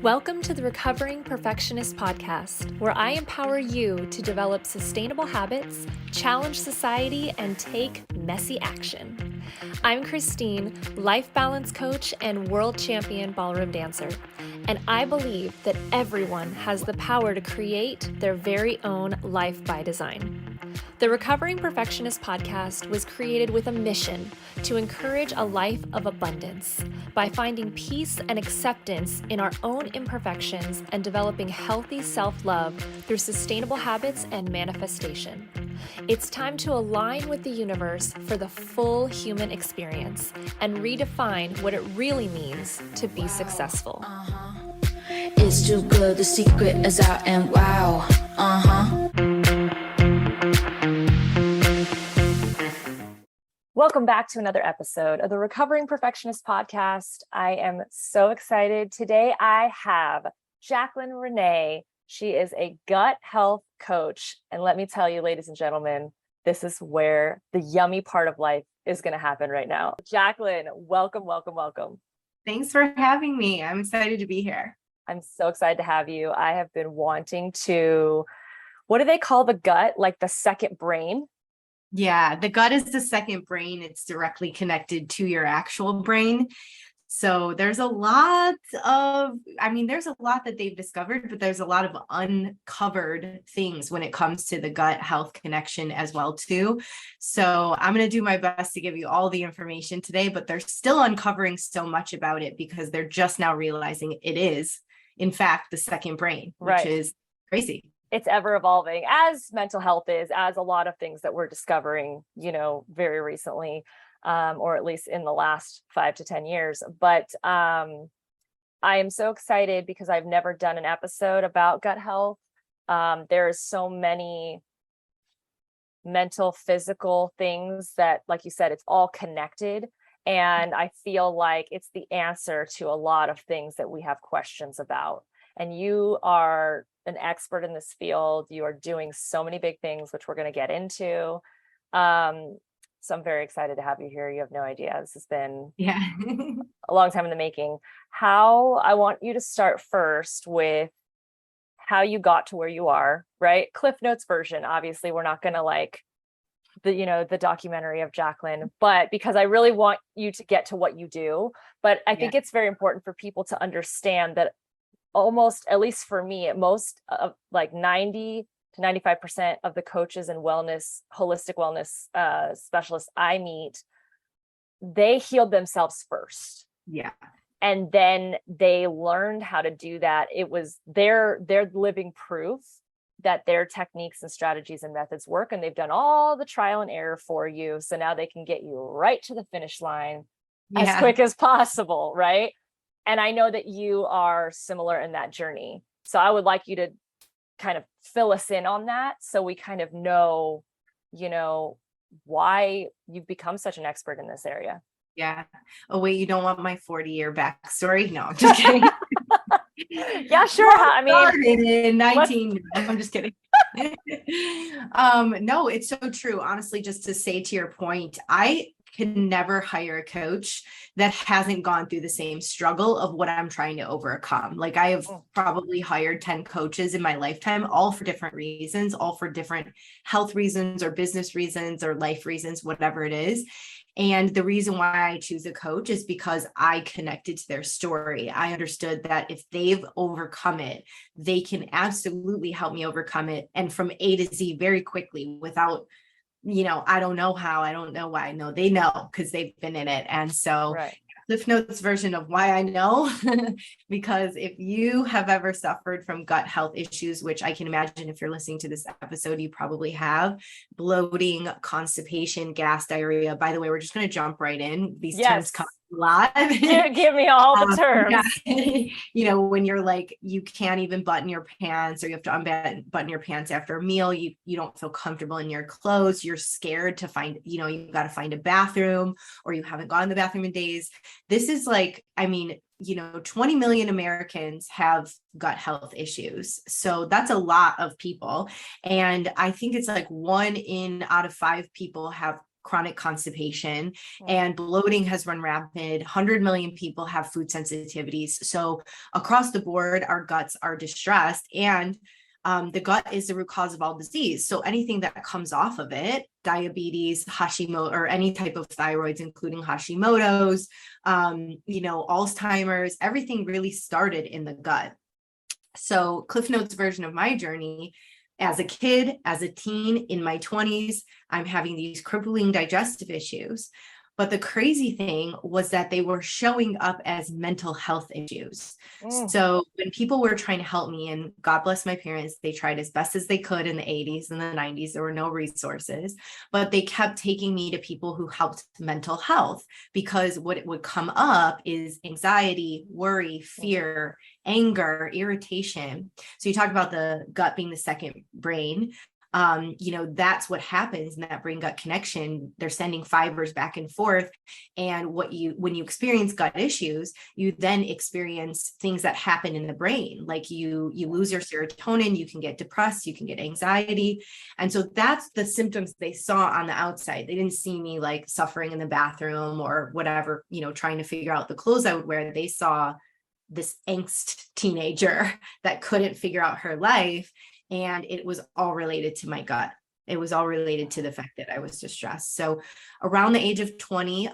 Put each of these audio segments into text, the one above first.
Welcome to the Recovering Perfectionist Podcast, where I empower you to develop sustainable habits, challenge society, and take messy action. I'm Christine, life balance coach and world champion ballroom dancer, and I believe that everyone has the power to create their very own life by design. The Recovering Perfectionist Podcast was created with a mission to encourage a life of abundance by finding peace and acceptance in our own imperfections and developing healthy self-love through sustainable habits and manifestation. It's time to align with the universe for the full human experience and redefine what it really means to be successful. It's too good, the secret is out and wow. Welcome back to another episode of the Recovering Perfectionist Podcast. I am so excited. Today I have Jacqueline Renee. She is a gut health coach. And let me tell you, ladies and gentlemen, this is where the yummy part of life is going to happen right now. Jacqueline, welcome. Thanks for having me. I'm excited to be here. I'm so excited to have you. I have been wanting to, what do they call the gut? Like the second brain? Yeah, the gut is the second brain. It's directly connected to your actual brain. So there's a lot that they've discovered, but there's a lot of uncovered things when it comes to the gut health connection as well too. So I'm going to do my best to give you all the information today, but they're still uncovering so much about it because they're just now realizing it is, in fact, the second brain, which is crazy. It's ever evolving, as mental health is, as a lot of things that we're discovering, very recently, or at least in the last 5 to 10 years. But I am so excited because I've never done an episode about gut health. There's so many mental, physical things that, like you said, it's all connected. And I feel like it's the answer to a lot of things that we have questions about. And you are an expert in this field. You are doing so many big things, which we're going to get into. So I'm very excited to have you here. You have no idea. This has been a long time in the making. I want you to start first with how you got to where you are, right? Cliff Notes version. Obviously, we're not going to the documentary of Jacqueline, but because I really want you to get to what you do. But I think it's very important for people to understand that almost, at least for me, at most of 90 to 95% of the coaches and holistic wellness specialists I meet, they healed themselves first. Yeah. And then they learned how to do that. It was their living proof that their techniques and strategies and methods work. And they've done all the trial and error for you. So now they can get you right to the finish line as quick as possible, right? And I know that you are similar in that journey. So I would like you to kind of fill us in on that so we kind of know, why you've become such an expert in this area. Yeah. Oh, wait, you don't want my 40-year backstory? No, I'm just kidding. Yeah, sure. I mean, in 19, I'm just kidding. No, it's so true. Honestly, just to say to your point, I can never hire a coach that hasn't gone through the same struggle of what I'm trying to overcome. Like I have probably hired 10 coaches in my lifetime, all for different reasons, all for different health reasons or business reasons or life reasons, whatever it is. And the reason why I choose a coach is because I connected to their story. I understood that if they've overcome it, they can absolutely help me overcome it. And from A to Z very quickly without, I don't know how, I don't know why. No, they know because they've been in it. And so Cliff Notes version of why I know, because if you have ever suffered from gut health issues, which I can imagine if you're listening to this episode, you probably have, bloating, constipation, gas, diarrhea. By the way, we're just going to jump right in. These terms come live. Give me all the terms. When you're like, you can't even button your pants, or you have to unbutton your pants after a meal, you don't feel comfortable in your clothes, you're scared to find, you've got to find a bathroom, or you haven't gone to the bathroom in days. This is 20 million Americans have gut health issues. So that's a lot of people. And I think it's like 1 out of 5 people have chronic constipation, and bloating has run rampant. 100 million people have food sensitivities. So across the board, our guts are distressed, and the gut is the root cause of all disease. So anything that comes off of it, diabetes, Hashimoto, or any type of thyroids, including Hashimoto's, Alzheimer's, everything really started in the gut. So Cliff Notes version of my journey: as a kid, as a teen, in my 20s, I'm having these crippling digestive issues. But the crazy thing was that they were showing up as mental health issues. So when people were trying to help me, and God bless my parents, they tried as best as they could in the 80s and the 90s. There were no resources, but they kept taking me to people who helped mental health, because what it would come up is anxiety, worry, fear, anger, irritation. So you talk about the gut being the second brain. That's what happens in that brain gut connection. They're sending fibers back and forth. And when you experience gut issues, you then experience things that happen in the brain. Like you lose your serotonin, you can get depressed, you can get anxiety. And so that's the symptoms they saw on the outside. They didn't see me like suffering in the bathroom or whatever, trying to figure out the clothes I would wear. They saw this angst teenager that couldn't figure out her life. And it was all related to my gut. It was all related to the fact that I was distressed. So around the age of 20,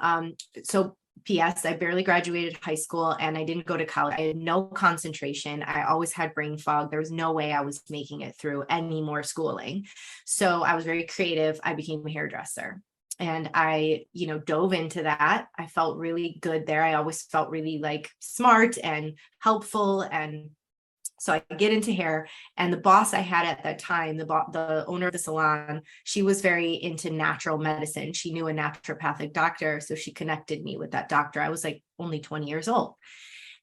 P.S., I barely graduated high school and I didn't go to college. I had no concentration. I always had brain fog. There was no way I was making it through any more schooling. So I was very creative. I became a hairdresser. And I, dove into that. I felt really good there. I always felt really like smart and helpful. And so I get into hair, and the boss I had at that time, the owner of the salon, she was very into natural medicine. She knew a naturopathic doctor, so she connected me with that doctor. I was like only 20 years old.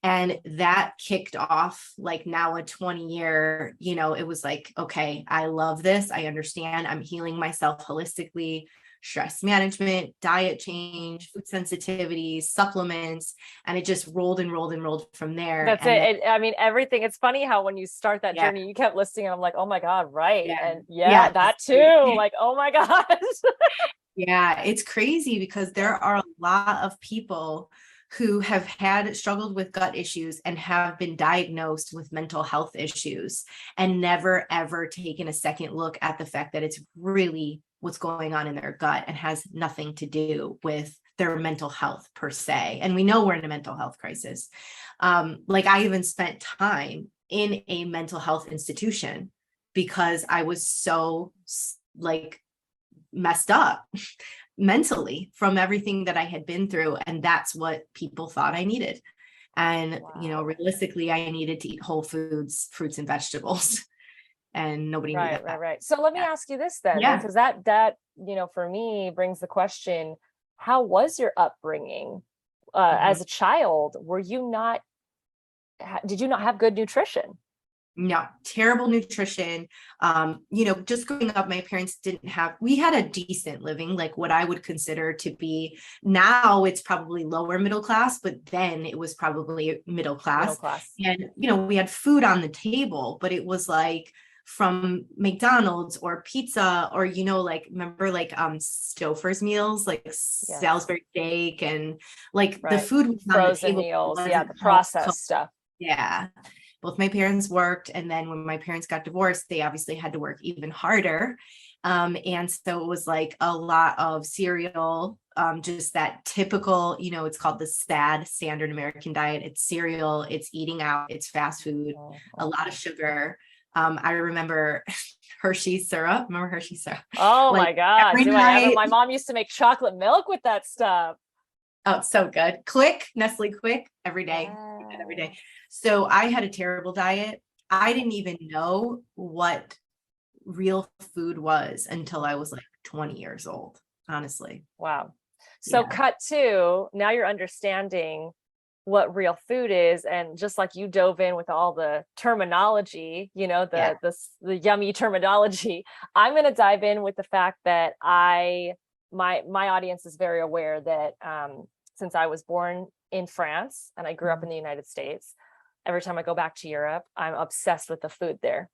And that kicked off like now a 20-year, it was like, okay, I love this. I understand. I'm healing myself holistically. Stress management, diet change, food sensitivities, supplements, and it just rolled and rolled and rolled from there. That's it. I mean, everything. It's funny how when you start that journey, you kept listing, and I'm like, oh my God, right. Yeah. And that too. Like, oh my God. Yeah, it's crazy because there are a lot of people who have struggled with gut issues and have been diagnosed with mental health issues and never, ever taken a second look at the fact that it's really what's going on in their gut and has nothing to do with their mental health per se. And we know we're in a mental health crisis. Like I even spent time in a mental health institution because I was so like messed up mentally from everything that I had been through. And that's what people thought I needed. And, realistically, I needed to eat whole foods, fruits and vegetables. And nobody knew that. Right. So let me ask you this then, because that, for me brings the question, how was your upbringing as a child? Did you not have good nutrition? No, terrible nutrition. Just growing up, my parents we had a decent living, like what I would consider to be, now it's probably lower middle class, but then it was probably middle class. And, we had food on the table, but it was like from McDonald's or pizza or, remember Stouffer's meals, like Salisbury steak and the food was on the table. Meals. The processed stuff. Yeah. Both my parents worked. And then when my parents got divorced, they obviously had to work even harder. And so it was like a lot of cereal, just that typical, it's called the SAD, standard American diet. It's cereal, it's eating out, it's fast food, a lot of sugar. I remember Hershey's syrup. Remember Hershey's syrup? Oh my God. My mom used to make chocolate milk with that stuff. Oh, it's so good. Nestle Quick every day. Every day. So I had a terrible diet. I didn't even know what real food was until I was like 20 years old, honestly. Wow. So cut to, now you're understanding what real food is. And just like you dove in with all the terminology, the yummy terminology, I'm going to dive in with the fact that my audience is very aware that since I was born in France and I grew up in the United States, every time I go back to Europe, I'm obsessed with the food there.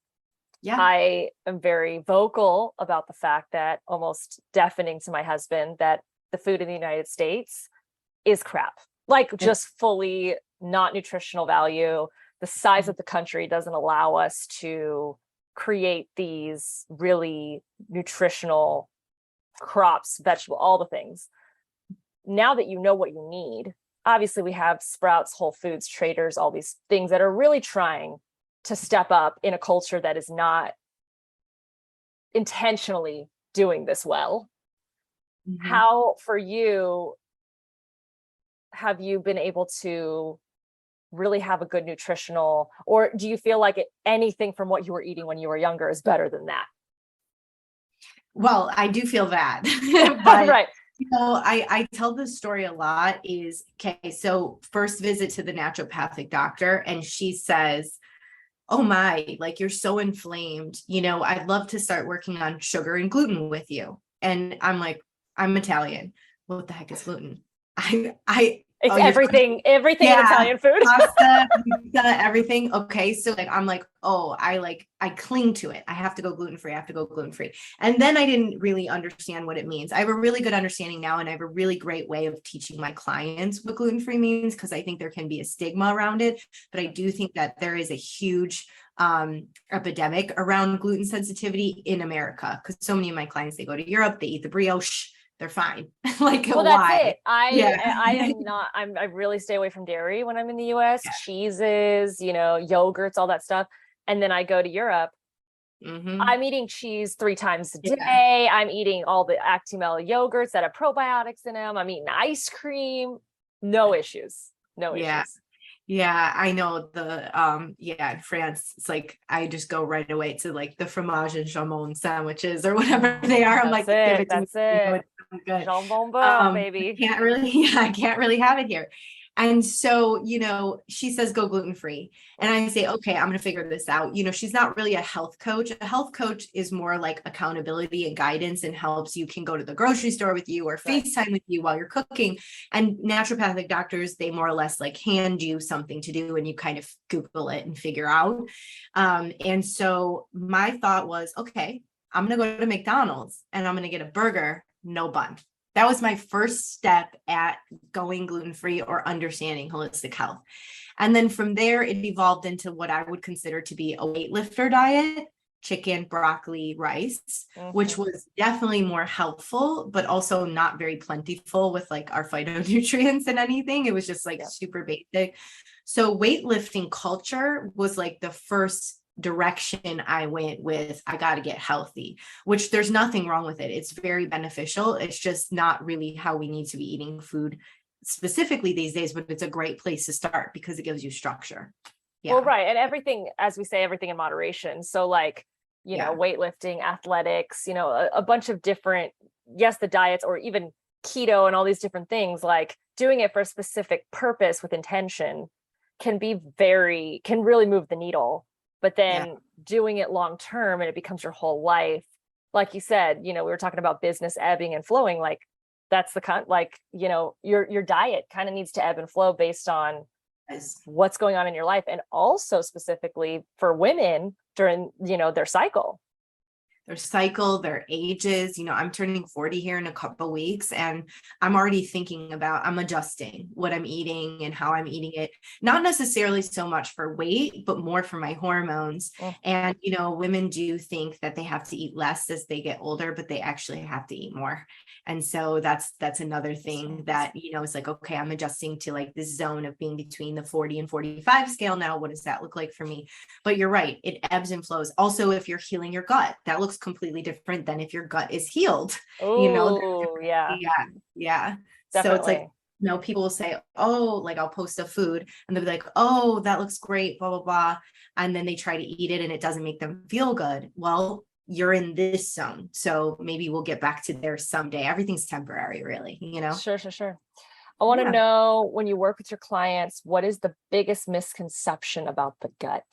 Yeah. I am very vocal about the fact that, almost deafening to my husband, that the food in the United States is crap, like just fully not nutritional value. The size of the country doesn't allow us to create these really nutritional crops, vegetable, all the things. Now that you know what you need, obviously we have Sprouts, Whole Foods, Traders, all these things that are really trying to step up in a culture that is not intentionally doing this well. Mm-hmm. How, for you, have you been able to really have a good nutritional, or do you feel like anything from what you were eating when you were younger is better than that? Well, I do feel that, but Right. I tell this story a lot is, okay, so first visit to the naturopathic doctor, and she says, oh my, like, you're so inflamed. I'd love to start working on sugar and gluten with you. And I'm like, I'm Italian. What the heck is gluten? It's everything in Italian food. Pasta, pizza, everything. Okay. So I'm like, oh, I cling to it. I have to go gluten-free. I have to go gluten-free. And then I didn't really understand what it means. I have a really good understanding now, and I have a really great way of teaching my clients what gluten-free means, because I think there can be a stigma around it. But I do think that there is a huge epidemic around gluten sensitivity in America, because so many of my clients, they go to Europe, they eat the brioche, they're fine. Like, well, why? That's it. I really stay away from dairy when I'm in the US, cheeses, yogurts, all that stuff. And then I go to Europe. Mm-hmm. I'm eating cheese 3 times a day. I'm eating all the Actimel yogurts that have probiotics in them. I'm eating ice cream. No issues. Issues. Yeah, I know in France, it's like, I just go right away to like the fromage and jambon sandwiches or whatever they are. I'm like, give it to me. It. Good. Jambon beurre, baby. I can't really have it here. And so, she says, go gluten-free. And I say, okay, I'm going to figure this out. She's not really a health coach. A health coach is more like accountability and guidance, and helps you can go to the grocery store with you or FaceTime with you while you're cooking. And naturopathic doctors, they more or less like hand you something to do, and you kind of Google it and figure out. And so my thought was, okay, I'm going to go to McDonald's and I'm going to get a burger, no bun. That was my first step at going gluten-free or understanding holistic health. And then from there, it evolved into what I would consider to be a weightlifter diet: chicken, broccoli, rice, which was definitely more helpful, but also not very plentiful with like our phytonutrients and anything. It was just like super basic. So weightlifting culture was like the first direction I went with. I got to get healthy, which there's nothing wrong with it. It's very beneficial. It's just not really how we need to be eating food specifically these days, but it's a great place to start because it gives you structure. Yeah. Well, right. And everything, as we say, everything in moderation. So like, weightlifting, athletics, a bunch of different, the diets, or even keto and all these different things, like doing it for a specific purpose with intention can really move the needle. But then doing it long term and it becomes your whole life. Like you said, we were talking about business ebbing and flowing. Like that's your diet kind of needs to ebb and flow based on what's going on in your life. And also specifically for women during, their cycle. Their ages. I'm turning 40 here in a couple weeks, and I'm already thinking about, I'm adjusting what I'm eating and how I'm eating it, not necessarily so much for weight, but more for my hormones. And, women do think that they have to eat less as they get older, but they actually have to eat more. And so that's another thing that, it's like, okay, I'm adjusting to like this zone of being between the 40 and 45 scale now. What does that look like for me? But you're right. It ebbs and flows. Also, if you're healing your gut, that looks completely different than if your gut is healed. Yeah. Definitely. So it's like, people will say, oh, like I'll post a food and they'll be like, oh, that looks great, blah, blah, blah. And then they try to eat it and it doesn't make them feel good. Well, you're in this zone. So maybe we'll get back to there someday. Everything's temporary, really, Sure. I want to know, when you work with your clients, what is the biggest misconception about the gut?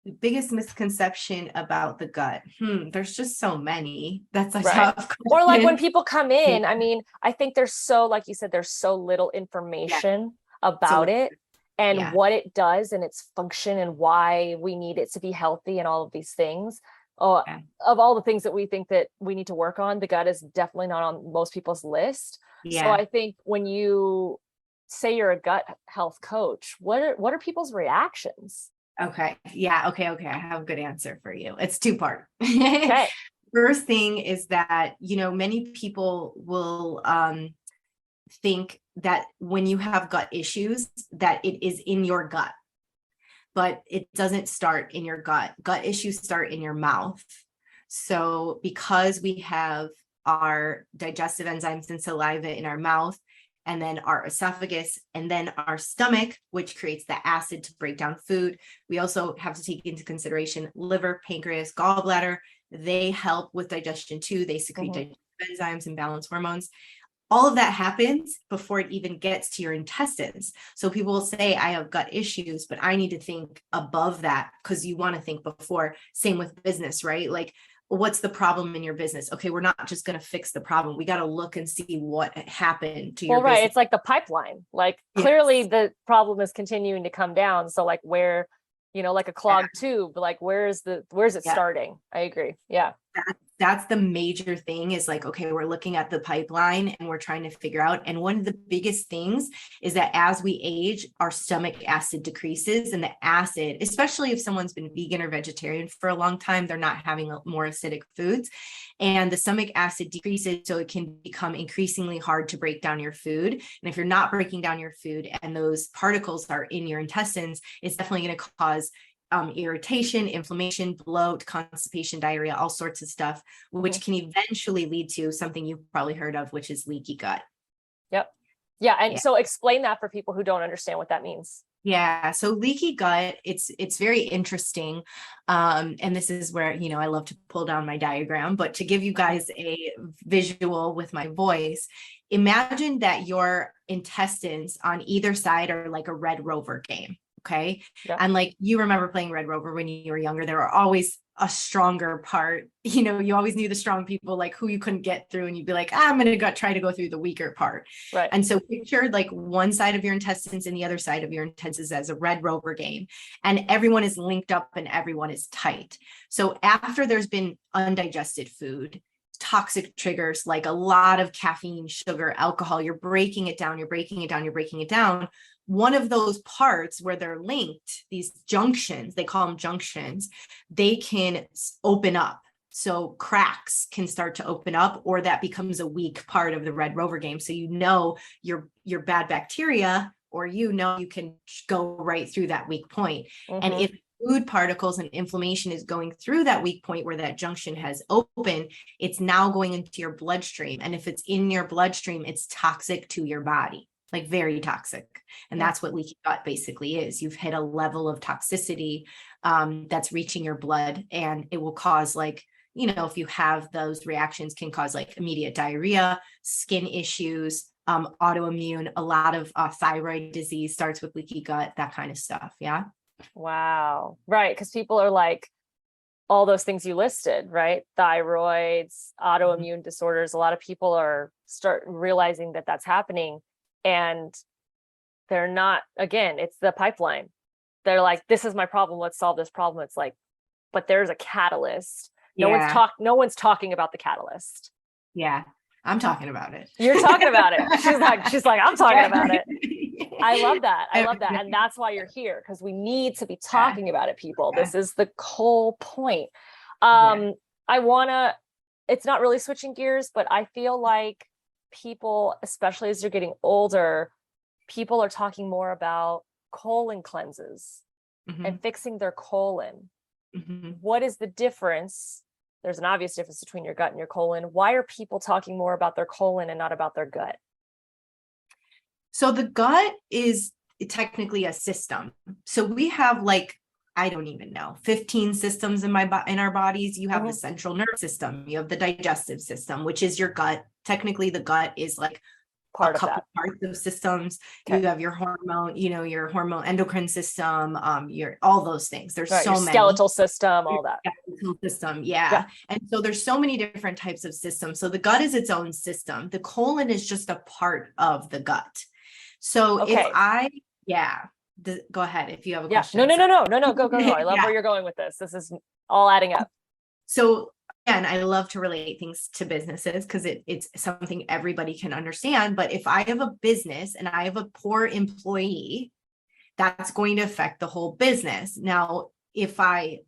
The biggest misconception about the gut. There's just so many. That's a tough question. Or like when people come in, I mean, I think there's so, like you said, there's so little information about it. and Yeah. what it does and its function and why we need it to be healthy and all of these things. Of all the things that we think that we need to work on, the gut is definitely not on most people's list. So I think when you say you're a gut health coach, what are people's reactions? Okay. Yeah. Okay. I have a good answer for you. It's two-part. Okay. First thing is that, many people will think that when you have gut issues, that it is in your gut, but it doesn't start in your gut. Gut issues start in your mouth. So because we have our digestive enzymes and saliva in our mouth, and then our esophagus, and then our stomach, which creates the acid to break down food. We also have to take into consideration liver, pancreas, gallbladder. They help with digestion too. They secrete digestive enzymes and balance hormones. All of that happens before it even gets to your intestines. So people will say, I have gut issues, but I need to think above that, because you want to think before. Same with business, right? Like, what's the problem in your business? Okay, we're not just going to fix the problem. We got to look and see what happened to your business. It's like the pipeline. Like, clearly the problem is continuing to come down. So like where, like a clogged tube, like where's it starting? I agree. Yeah. That's the major thing, is like, okay, we're looking at the pipeline and we're trying to figure out. And one of the biggest things is that as we age, our stomach acid decreases, and the acid, especially if someone's been vegan or vegetarian for a long time, they're not having more acidic foods, and the stomach acid decreases. So it can become increasingly hard to break down your food. And if you're not breaking down your food and those particles are in your intestines, it's definitely going to cause irritation, inflammation, bloat, constipation, diarrhea, all sorts of stuff, which can eventually lead to something you've probably heard of, which is leaky gut. Yep. Yeah. And so explain that for people who don't understand what that means. Yeah. So leaky gut, it's very interesting. And this is where, I love to pull down my diagram, but to give you guys a visual with my voice, imagine that your intestines on either side are like a Red Rover game. Okay. Yeah. And like, you remember playing Red Rover when you were younger, there were always a stronger part, you always knew the strong people, like who you couldn't get through, and you'd be like, I'm going to try to go through the weaker part. Right. And so picture like one side of your intestines and the other side of your intestines as a Red Rover game, and everyone is linked up and everyone is tight. So after there's been undigested food, toxic triggers, like a lot of caffeine, sugar, alcohol, you're breaking it down. One of those parts where they're linked, these junctions, they call them junctions, they can open up. So cracks can start to open up, or that becomes a weak part of the Red Rover game. So your bad bacteria, or you can go right through that weak point. And if food particles and inflammation is going through that weak point where that junction has opened, it's now going into your bloodstream. And if it's in your bloodstream, it's toxic to your body. Like very toxic. And that's what leaky gut basically is. You've hit a level of toxicity that's reaching your blood, and it will cause if you have those reactions, can cause like immediate diarrhea, skin issues, autoimmune, a lot of thyroid disease starts with leaky gut, that kind of stuff. Yeah. Wow. Right. Because people are like, all those things you listed, right? Thyroids, autoimmune disorders. A lot of people start realizing that that's happening. And they're not, again, it's the pipeline. They're like, this is my problem. Let's solve this problem. It's like, but there's a catalyst. No one's talking about the catalyst. Yeah. I'm talking about it. You're talking about it. She's like, I'm talking about it. I love that. And that's why you're here, because we need to be talking about it, people. This is the whole point. It's not really switching gears, but I feel like people, especially as you're getting older, people are talking more about colon cleanses and fixing their colon. What is the difference? There's an obvious difference between your gut and your colon. Why are people talking more about their colon and not about their gut? So the gut is technically a system. So we have I don't even know, 15 systems in our bodies. You have the central nervous system, you have the digestive system, which is your gut. Technically, the gut is like part a couple parts of systems. Okay. You have your hormone, your hormone endocrine system, all those things. There's so many. Skeletal system, all that. Skeletal system, yeah. And so there's so many different types of systems. So the gut is its own system. The colon is just a part of the gut. So Go ahead if you have a Yeah. question. No. Go. I love Yeah. where you're going with this. This is all adding up. So again, I love to relate things to businesses because it's something everybody can understand. But if I have a business and I have a poor employee, that's going to affect the whole business. Now, if I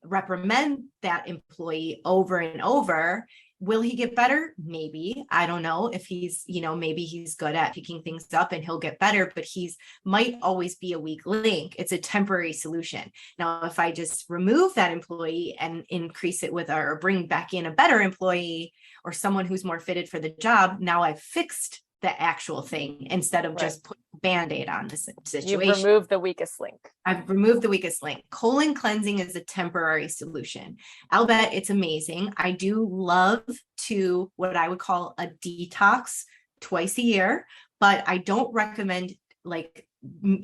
reprimand that employee over and over, will he get better? Maybe. I don't know if he's, maybe he's good at picking things up and he'll get better, but he's might always be a weak link. It's a temporary solution. Now, if I just remove that employee and increase it with or bring back in a better employee or someone who's more fitted for the job, now I've fixed the actual thing instead of just putting a Band-Aid on the situation. You've removed the weakest link. I've removed the weakest link. Colon cleansing is a temporary solution. I'll bet it's amazing. I do love to what I would call a detox twice a year, but I don't recommend, like,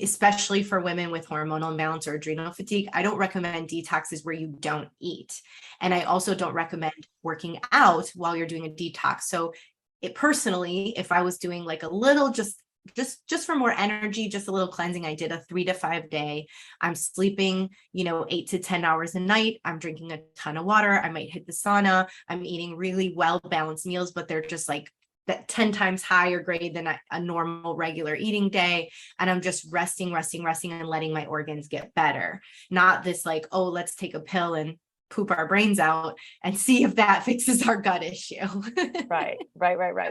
especially for women with hormonal imbalance or adrenal fatigue, I don't recommend detoxes where you don't eat. And I also don't recommend working out while you're doing a detox. So it personally, if I was doing like a little, just for more energy, just a little cleansing, I did a 3 to 5 day. I'm sleeping, 8 to 10 hours a night. I'm drinking a ton of water. I might hit the sauna. I'm eating really well-balanced meals, but they're just like that 10 times higher grade than a normal regular eating day. And I'm just resting and letting my organs get better. Not this like, oh, let's take a pill and poop our brains out and see if that fixes our gut issue. Right.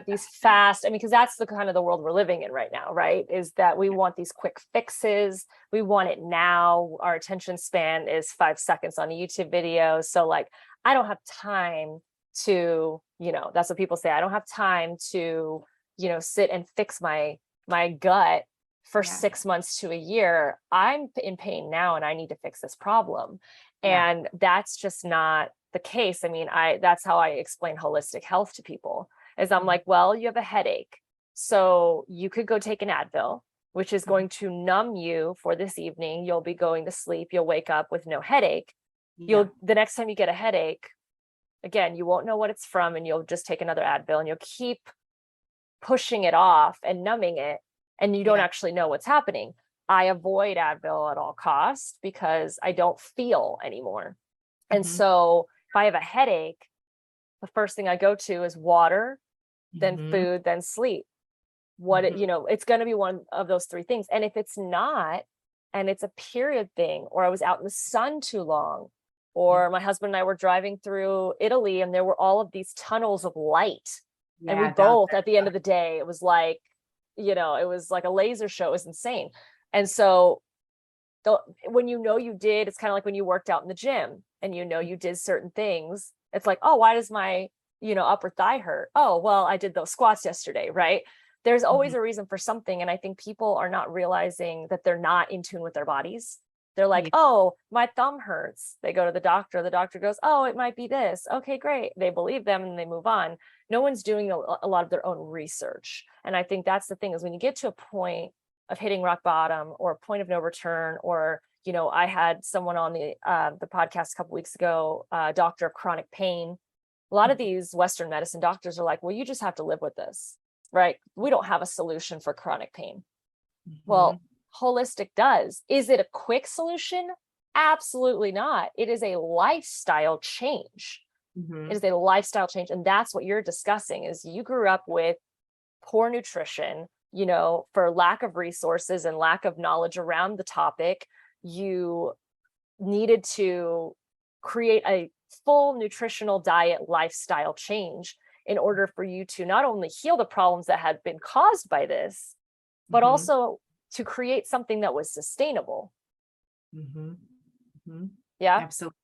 These fast, because that's the kind of the world we're living in right now, right? Is that we want these quick fixes. We want it now. Our attention span is 5 seconds on a YouTube video. So like, I don't have time to, that's what people say. I don't have time to, sit and fix my gut for 6 months to a year. I'm in pain now and I need to fix this problem. And that's just not the case. That's how I explain holistic health to people is I'm like, well, you have a headache. So you could go take an Advil, which is going to numb you for this evening. You'll be going to sleep. You'll wake up with no headache. The next time you get a headache, again, you won't know what it's from and you'll just take another Advil and you'll keep pushing it off and numbing it. And you don't actually know what's happening. I avoid Advil at all costs because I don't feel anymore. And so if I have a headache, the first thing I go to is water, then food, then sleep. It's going to be one of those three things. And if it's not, and it's a period thing, or I was out in the sun too long, or my husband and I were driving through Italy and there were all of these tunnels of light. And we both, at the end of the day, it was like, it was like a laser show. It was insane. And so when you did, it's kind of like when you worked out in the gym and you did certain things, it's like, oh, why does my, upper thigh hurt? Oh, well, I did those squats yesterday, right? There's always a reason for something. And I think people are not realizing that they're not in tune with their bodies. They're like, oh, my thumb hurts. They go to the doctor. The doctor goes, oh, it might be this. Okay, great. They believe them and they move on. No one's doing a lot of their own research. And I think that's the thing is when you get to a point of hitting rock bottom or a point of no return, or, I had someone on the podcast a couple weeks ago, doctor of chronic pain. A lot of these Western medicine doctors are like, well, you just have to live with this, right? We don't have a solution for chronic pain. Well, holistic does. Is it a quick solution? Absolutely not. It is a lifestyle change. It is a lifestyle change. And that's what you're discussing is you grew up with poor nutrition, for lack of resources and lack of knowledge around the topic. You needed to create a full nutritional diet lifestyle change in order for you to not only heal the problems that had been caused by this, but also to create something that was sustainable. Yeah, absolutely.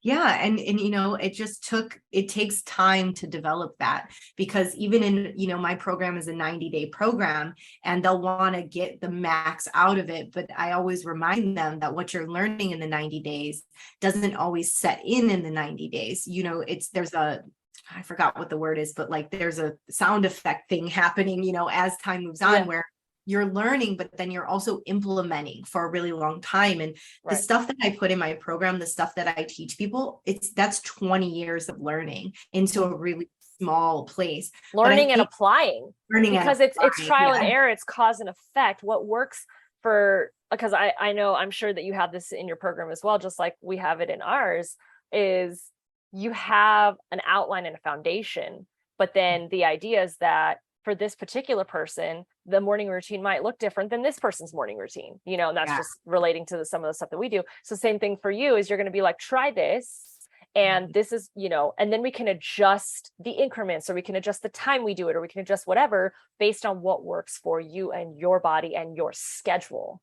Yeah. And it takes time to develop that because even in, my program is a 90-day program and they'll want to get the max out of it. But I always remind them that what you're learning in the 90 days doesn't always set in the 90 days. I forgot what the word is, but like there's a sound effect thing happening, as time moves on where you're learning, but then you're also implementing for a really long time. And the stuff that I put in my program, the stuff that I teach people, that's 20 years of learning into a really small place. Learning and applying. Because it's trial and error, it's cause and effect. What works for because I know, I'm sure that you have this in your program as well, just like we have it in ours, is you have an outline and a foundation, but then the idea is that for this particular person, the morning routine might look different than this person's morning routine, and that's just relating to some of the stuff that we do. So same thing for you is you're going to be like, try this. And this is, and then we can adjust the increments, or we can adjust the time we do it, or we can adjust whatever based on what works for you and your body and your schedule.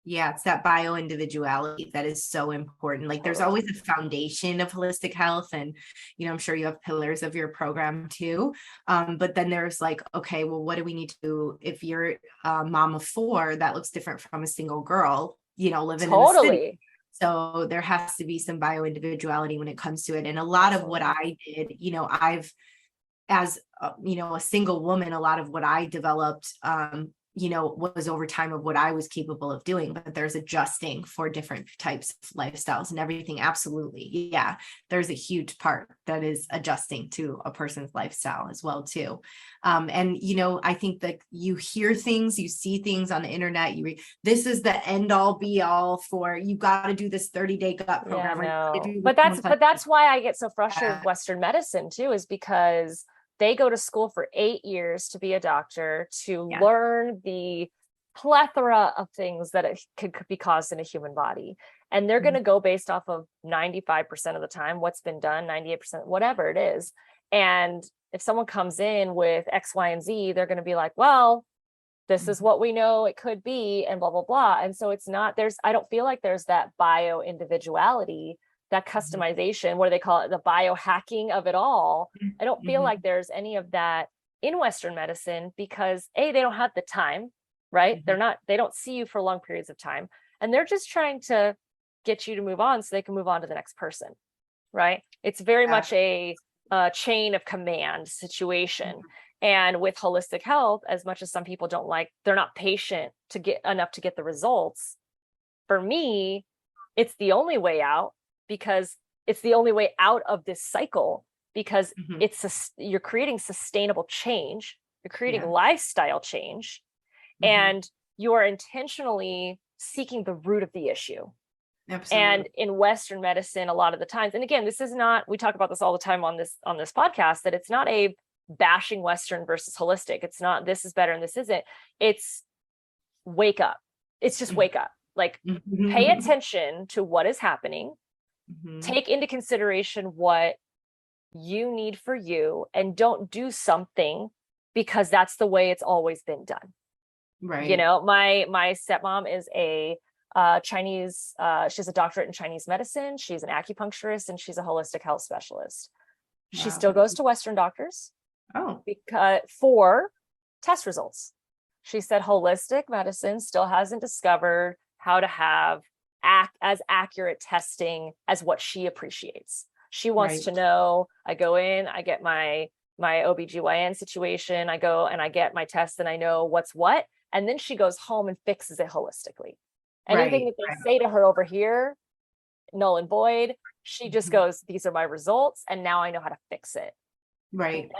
Yeah, it's that bio individuality that is so important. Like there's always a foundation of holistic health, and I'm sure you have pillars of your program too. But then there's like, okay, well, what do we need to do if you're a mom of 4? That looks different from a single girl, living in the city. So there has to be some bio individuality when it comes to it. And a lot of what I did, I've, as a single woman, a lot of what I developed, was over time of what I was capable of doing, but there's adjusting for different types of lifestyles and everything. Absolutely. Yeah. There's a huge part that is adjusting to a person's lifestyle as well too. And, I think that you hear things, you see things on the internet, this is the end all be all for, you got to do this 30-day gut program. But that's why I get so frustrated with Western medicine too, is because they go to school for 8 years to be a doctor, to learn the plethora of things that it could be caused in a human body. And they're going to go based off of 95% of the time, what's been done, 98%, whatever it is. And if someone comes in with X, Y, and Z, they're going to be like, well, this is what we know it could be, and blah, blah, blah. And so I don't feel like there's that bio individuality, that customization, what do they call it? The biohacking of it all. I don't feel like there's any of that in Western medicine because they don't have the time, right? They don't see you for long periods of time. And they're just trying to get you to move on so they can move on to the next person, right? It's very much a chain of command situation. And with holistic health, as much as some people they're not patient to get enough to get the results. For me, it's the only way out, because it's the only way out of this cycle, because you're creating sustainable change, you're creating lifestyle change, and you are intentionally seeking the root of the issue. Absolutely. And in Western medicine, a lot of the times, and again, we talk about this all the time on this podcast, that it's not a bashing Western versus holistic. It's not, this is better and this isn't. It's wake up. It's just wake up. Like pay attention to what is happening. Take into consideration what you need for you, and don't do something because that's the way it's always been done. Right. My stepmom is a Chinese, she's a doctorate in Chinese medicine. She's an acupuncturist, and she's a holistic health specialist. Wow. She still goes to Western doctors for test results. She said holistic medicine still hasn't discovered how to have as accurate testing as what she appreciates. She wants to know, I go in, I get my OBGYN situation, I go and I get my test and I know what's what. And then she goes home and fixes it holistically. Anything that they say to her over here, null and she just goes, these are my results, and now I know how to fix it. Right.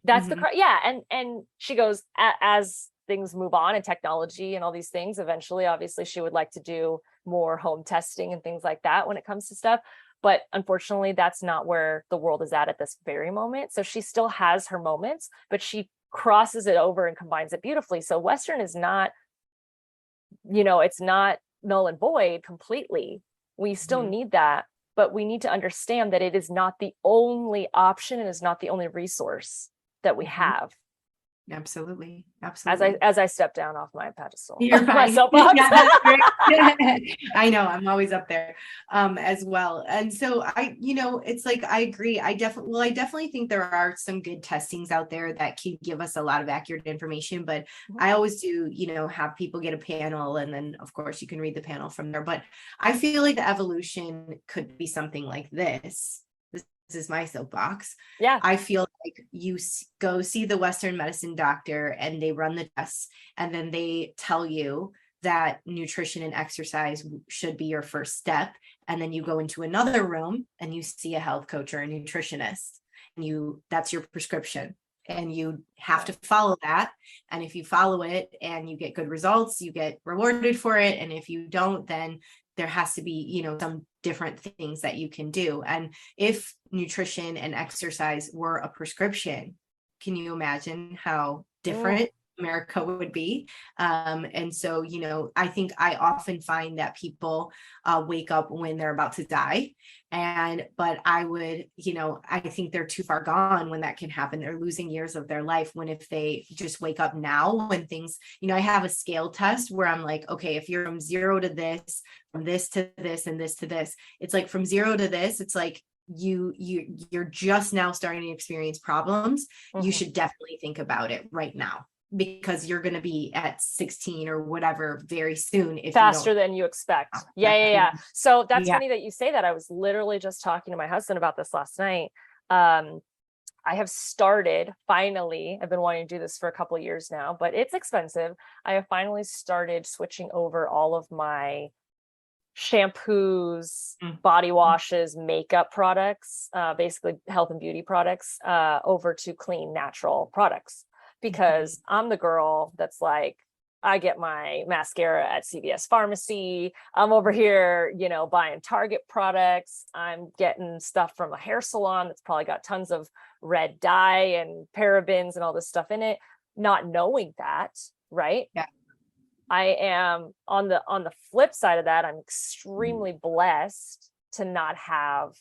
That's and she goes, as things move on and technology and all these things, eventually, obviously, she would like to do more home testing and things like that when it comes to stuff. But unfortunately, that's not where the world is at this very moment. So she still has her moments, but she crosses it over and combines it beautifully. So Western is not, it's not null and void completely. We still need that, but we need to understand that it is not the only option and is not the only resource that we have. Absolutely. As I step down off my pedestal. You're fine. I know, I'm always up there as well. And so it's like, I agree. I definitely think there are some good testings out there that can give us a lot of accurate information, but I always do, have people get a panel, and then of course you can read the panel from there. But I feel like the evolution could be something like this. Is my soapbox. Yeah. I feel like you go see the Western medicine doctor and they run the tests, and then they tell you that nutrition and exercise should be your first step. And then you go into another room and you see a health coach or a nutritionist, and that's your prescription. and you have to follow that. And if you follow it and you get good results, you get rewarded for it. And if you don't, then there has to be, you know, some different things that you can do. And if nutrition and exercise were a prescription, can you imagine how different America would be? And so, you know, I think I often find that people wake up when they're about to die. But I would, you know, I think they're too far gone when that can happen. They're losing years of their life when if they just wake up now when things, you know, I have a scale test where I'm like, okay, if you're from 0 to this, from this to this, and this to this, it's like from 0 to this, it's like, you're just now starting to experience problems. You should definitely think about it right now, because you're going to be at 16 or whatever very soon, if faster than you expect. Yeah. So that's funny that you say that. I was literally just talking to my husband about this last night. I have started, finally, I've been wanting to do this for a couple of years now, but it's expensive. I have finally started switching over all of my shampoos, body washes, makeup products, basically health and beauty products, over to clean, natural products, because I'm the girl that's like, I get my mascara at CVS Pharmacy. I'm over here, you know, buying Target products. I'm getting stuff from a hair salon that's probably got tons of red dye and parabens and all this stuff in it, not knowing that, right? Yeah. I am on the flip side of that. I'm extremely blessed to not have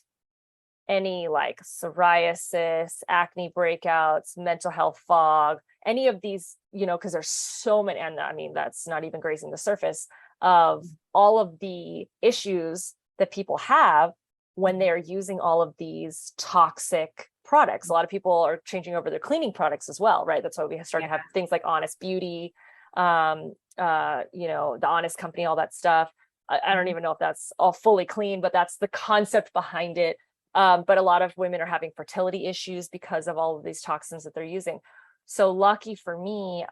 any like psoriasis, acne breakouts, mental health fog, any of these, you know, because there's so many, and I mean, that's not even grazing the surface of all of the issues that people have when they're using all of these toxic products. A lot of people are changing over their cleaning products as well, right? That's why we started to have things like Honest Beauty, you know, the Honest Company, all that stuff. I don't even know if that's all fully clean, but that's the concept behind it. But a lot of women are having fertility issues because of all of these toxins that they're using. So lucky for me,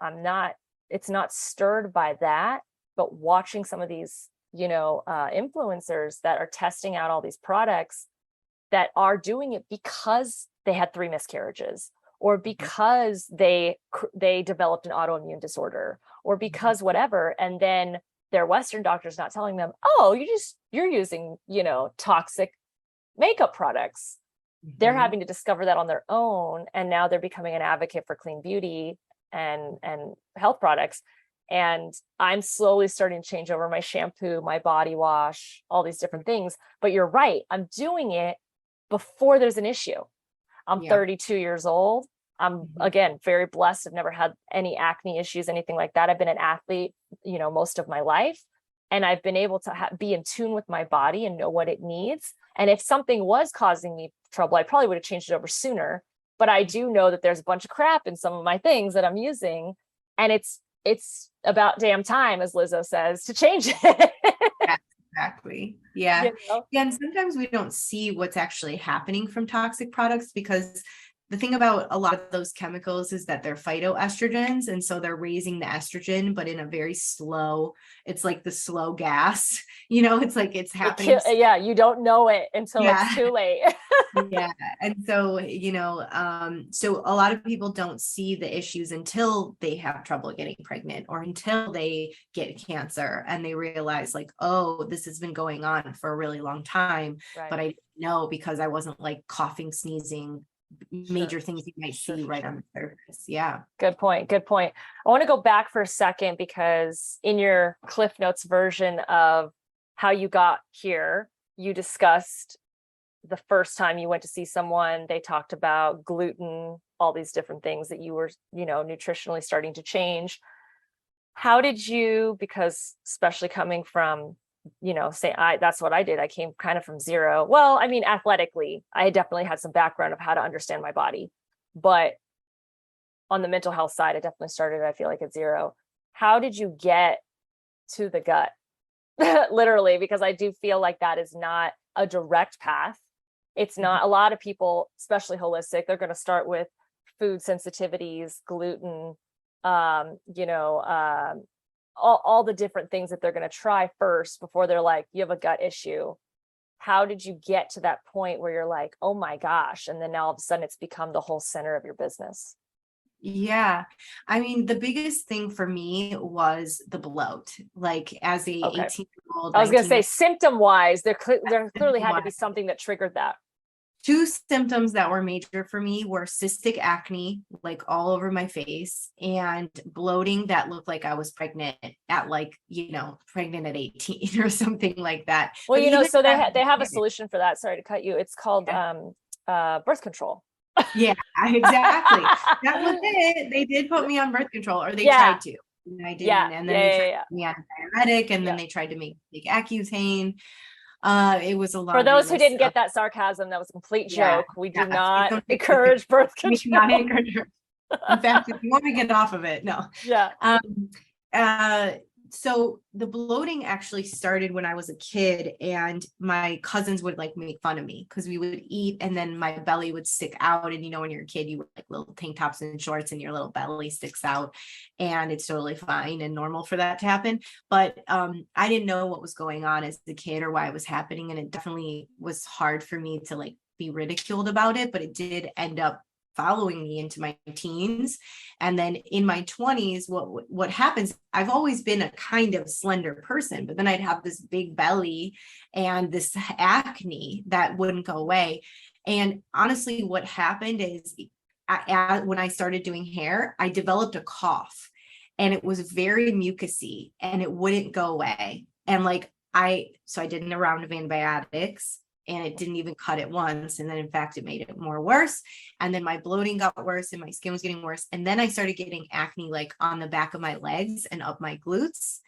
it's not stirred by that, but watching some of these, you know, influencers that are testing out all these products that are doing it because they had 3 miscarriages, or because they developed an autoimmune disorder, or because whatever. And then their Western doctor's not telling them, oh, you're using, you know, toxic makeup products. They're having to discover that on their own. And now they're becoming an advocate for clean beauty and health products. And I'm slowly starting to change over my shampoo, my body wash, all these different things. But you're right. I'm doing it before there's an issue. I'm 32 years old. I'm, again, very blessed. I've never had any acne issues, anything like that. I've been an athlete, you know, most of my life. And I've been able to be in tune with my body and know what it needs. And if something was causing me trouble, I probably would have changed it over sooner. But I do know that there's a bunch of crap in some of my things that I'm using. And it's about damn time, as Lizzo says, to change it. Exactly. Yeah. You know? Yeah. And sometimes we don't see what's actually happening from toxic products, because the thing about a lot of those chemicals is that they're phytoestrogens. And so they're raising the estrogen, but in a very slow, it's like the slow gas, you know, it's like it's happening. You don't know it until it's too late. Yeah. And so, you know, so a lot of people don't see the issues until they have trouble getting pregnant, or until they get cancer and they realize like, oh, this has been going on for a really long time, but I didn't know because I wasn't like coughing, sneezing, major things you might see right on the surface. Yeah. Good point. I want to go back for a second, because in your Cliff Notes version of how you got here, you discussed the first time you went to see someone, they talked about gluten, all these different things that you were, you know, nutritionally starting to change. How did you, because especially coming from, you know, that's what I did. I came kind of from zero. Well, I mean, athletically, I definitely had some background of how to understand my body, but on the mental health side, I definitely started, I feel like, at zero. How did you get to the gut? Literally, because I do feel like that is not a direct path. It's not. A lot of people, especially holistic, they're going to start with food sensitivities, gluten, you know, all the different things that they're going to try first before they're like, you have a gut issue. How did you get to that point where you're like, oh my gosh, and then now all of a sudden it's become the whole center of your business? Yeah. I mean, the biggest thing for me was the bloat. Like as a Okay. 18-year-old, I was going to 19 say symptom wise, there clearly had to be wise, something that triggered that. two symptoms that were major for me were cystic acne, like all over my face, and bloating that looked like I was pregnant at like, pregnant at 18 or something like that. Well, But even so they that, they have a solution for that. Sorry to cut you. It's called birth control. yeah, exactly. That was it. They did put me on birth control, or they Yeah. tried to. And I Yeah. didn't. And then they tried Yeah. to put me on diuretic, and then Yeah. they tried to make Accutane. It was a For laundry those who list didn't of, get that sarcasm, that was a complete yeah, joke. We do yeah. not Don't take it. encourage birth We cannot control. encourage her. In fact, if you want to get off of it, no. Yeah. Um, so the bloating actually started when I was a kid, and my cousins would like make fun of me because we would eat and then my belly would stick out. And when you're a kid, you wear like little tank tops and shorts and your little belly sticks out, and it's totally fine and normal for that to happen. But I didn't know what was going on as a kid or why it was happening. And it definitely was hard for me to like be ridiculed about it, but it did end up following me into my teens. And then in my 20s, what happens, I've always been a kind of slender person, but then I'd have this big belly and this acne that wouldn't go away. And honestly, what happened is when I started doing hair, I developed a cough, and it was very mucusy and it wouldn't go away. And so I did a round of antibiotics, and it didn't even cut it once. And then in fact, it made it more worse. And then my bloating got worse and my skin was getting worse. And then I started getting acne like on the back of my legs and up my glutes.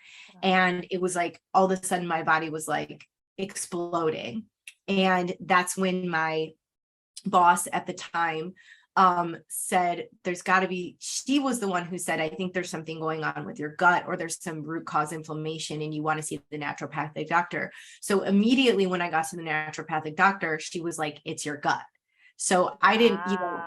And it was like, all of a sudden my body was like exploding. And that's when my boss at the time said she was the one who said, I think there's something going on with your gut, or there's some root cause inflammation and you want to see the naturopathic doctor. So immediately when I got to the naturopathic doctor, she was like, it's your gut. So I didn't,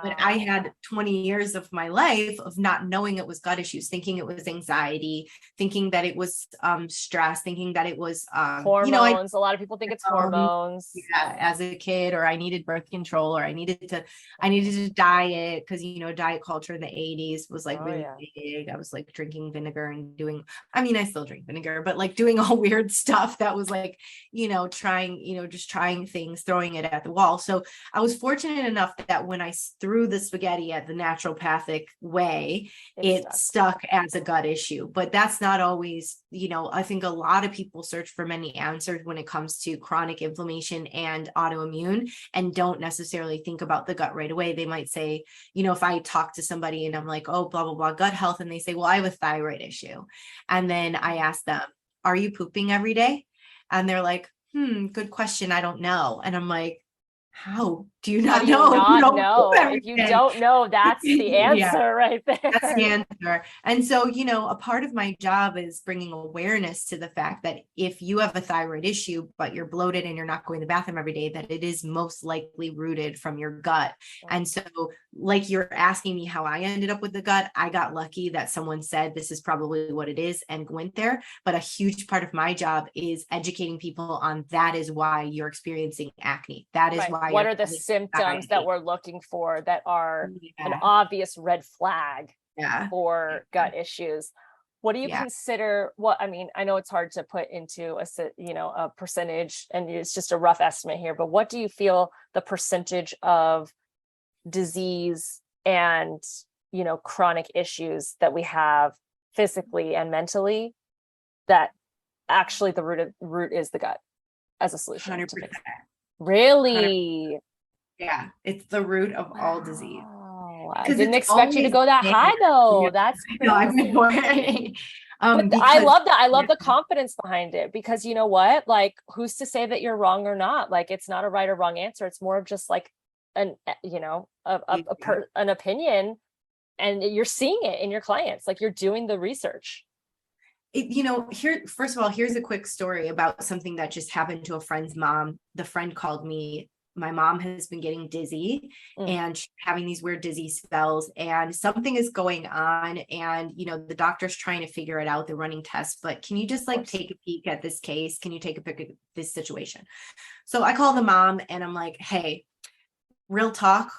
but I had 20 years of my life of not knowing it was gut issues, thinking it was anxiety, thinking that it was stress, thinking that it was hormones. A lot of people think it's hormones. Yeah, as a kid, or I needed birth control, or I needed to diet, because diet culture in the 80s was like really big. I was like drinking vinegar and I still drink vinegar, but like doing all weird stuff that was like, just trying things, throwing it at the wall. So I was fortunate enough that when I threw the spaghetti at the naturopathic way, it stuck as a gut issue. But that's not always, I think a lot of people search for many answers when it comes to chronic inflammation and autoimmune, and don't necessarily think about the gut right away. They might say, if I talk to somebody and I'm like, oh, blah, blah, blah, gut health, and they say, well, I have a thyroid issue. And then I ask them, are you pooping every day? And they're like, good question. I don't know. And I'm like, how do you not know? If you don't know, that's the answer right there. That's the answer. And so, a part of my job is bringing awareness to the fact that if you have a thyroid issue, but you're bloated and you're not going to the bathroom every day, that it is most likely rooted from your gut. And so, like you're asking me how I ended up with the gut, I got lucky that someone said this is probably what it is and went there. But a huge part of my job is educating people on that is why you're experiencing acne. That is why. What are the symptoms that we're looking for that are an obvious red flag for gut issues? What do you consider? I know it's hard to put into a percentage, and it's just a rough estimate here, but what do you feel the percentage of disease and, chronic issues that we have physically and mentally that actually the root is the gut as a solution? 100%. Really? 100%. Yeah, it's the root of all disease. I didn't expect you to go that high though. That's crazy. No, I've been worried. I love that. I love the confidence behind it, because you know what? Like, who's to say that you're wrong or not? Like, it's not a right or wrong answer. It's more of just like an opinion, and you're seeing it in your clients. Like, you're doing the research. First of all, here's a quick story about something that just happened to a friend's mom. The friend called me. My mom has been getting dizzy and she's having these weird dizzy spells, and something is going on. And, the doctor's trying to figure it out. They're running tests, but can you just take a peek at this case? Can you take a peek at this situation? So I call the mom and I'm like, hey, real talk,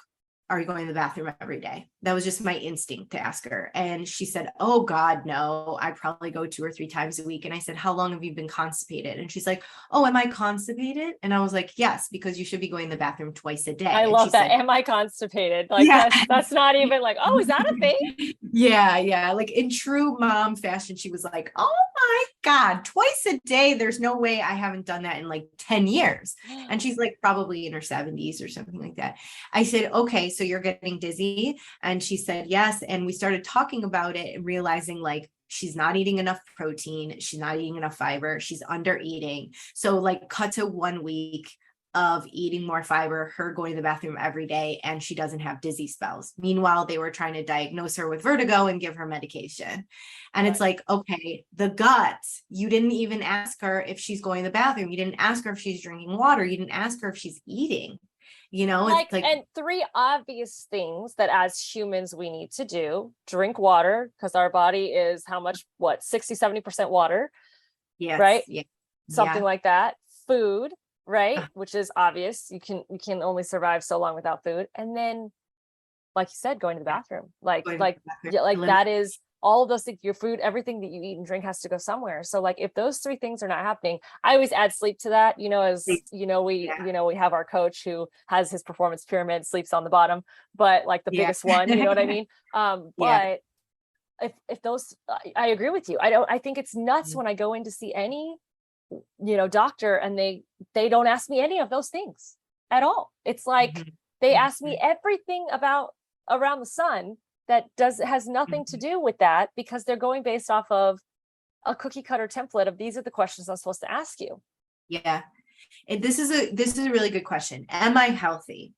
are you going to the bathroom every day? That was just my instinct to ask her. And she said, oh God, no, I probably go 2 or 3 times a week. And I said, how long have you been constipated? And she's like, oh, am I constipated? And I was like, yes, because you should be going to the bathroom twice a day. I and love she that. said, Am I constipated? Like yeah. that's not even like, oh, is that a thing? Yeah. Like in true mom fashion, she was like, oh my God, twice a day. There's no way I haven't done that in like 10 years. And she's like probably in her 70s or something like that. I said, okay, so you're getting dizzy. And she said, yes. And we started talking about it and realizing like, she's not eating enough protein. She's not eating enough fiber. She's under eating. So like cut to 1 week of eating more fiber, her going to the bathroom every day, and she doesn't have dizzy spells. Meanwhile, they were trying to diagnose her with vertigo and give her medication. And it's like, okay, the gut, you didn't even ask her if she's going to the bathroom. You didn't ask her if she's drinking water. You didn't ask her if she's eating. You know, Like, it's like, and 3 obvious things that as humans we need to do: drink water, because our body is how much, what, 60-70% water, yes, right? Yeah. Something like that. Food, right? Uh. Which is obvious. You can only survive so long without food. And then, like you said, going to the bathroom. Like that is all of those things. Your food, everything that you eat and drink has to go somewhere. So like if those 3 things are not happening, I always add sleep to that. You know, as you know, we have our coach who has his performance pyramid, sleeps on the bottom, but like the biggest one, you know what I mean? But if those, I agree with you. I think it's nuts when I go in to see any, doctor, and they don't ask me any of those things at all. It's like they ask me everything about around the sun that has nothing to do with that, because they're going based off of a cookie cutter template of these are the questions I'm supposed to ask you. Yeah. And this is a really good question. Am I healthy?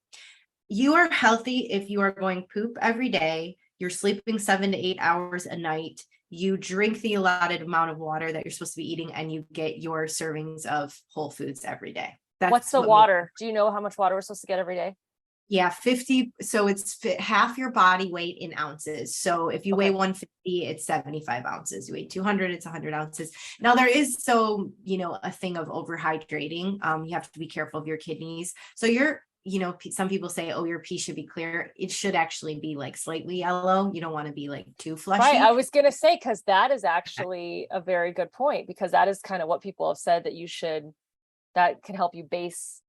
You are healthy if you are going poop every day, you're sleeping 7 to 8 hours a night, you drink the allotted amount of water that you're supposed to be eating, and you get your servings of whole foods every day. What's the water? Do you know how much water we're supposed to get every day? Yeah, 50. So it's half your body weight in ounces. So if you weigh 150, it's 75 ounces. You weigh 200, it's 100 ounces. Now there is a thing of overhydrating. You have to be careful of your kidneys. So some people say, oh, your pee should be clear. It should actually be like slightly yellow. You don't want to be like too flushy. Right. I was going to say, because that is actually a very good point, because that is kind of what people have said that can help you base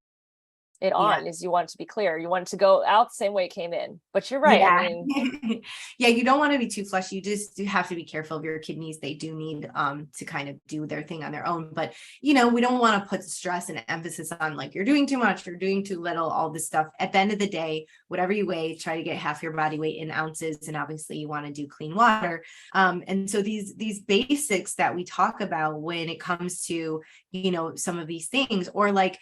it on, is you want it to be clear. You want it to go out the same way it came in. But you're right. Yeah. I mean, you don't want to be too flushy. You just do have to be careful of your kidneys. They do need to kind of do their thing on their own. But we don't want to put stress and emphasis on like you're doing too much, you're doing too little, all this stuff. At the end of the day, whatever you weigh, try to get half your body weight in ounces. And obviously you want to do clean water. And so these basics that we talk about when it comes to, some of these things, or like,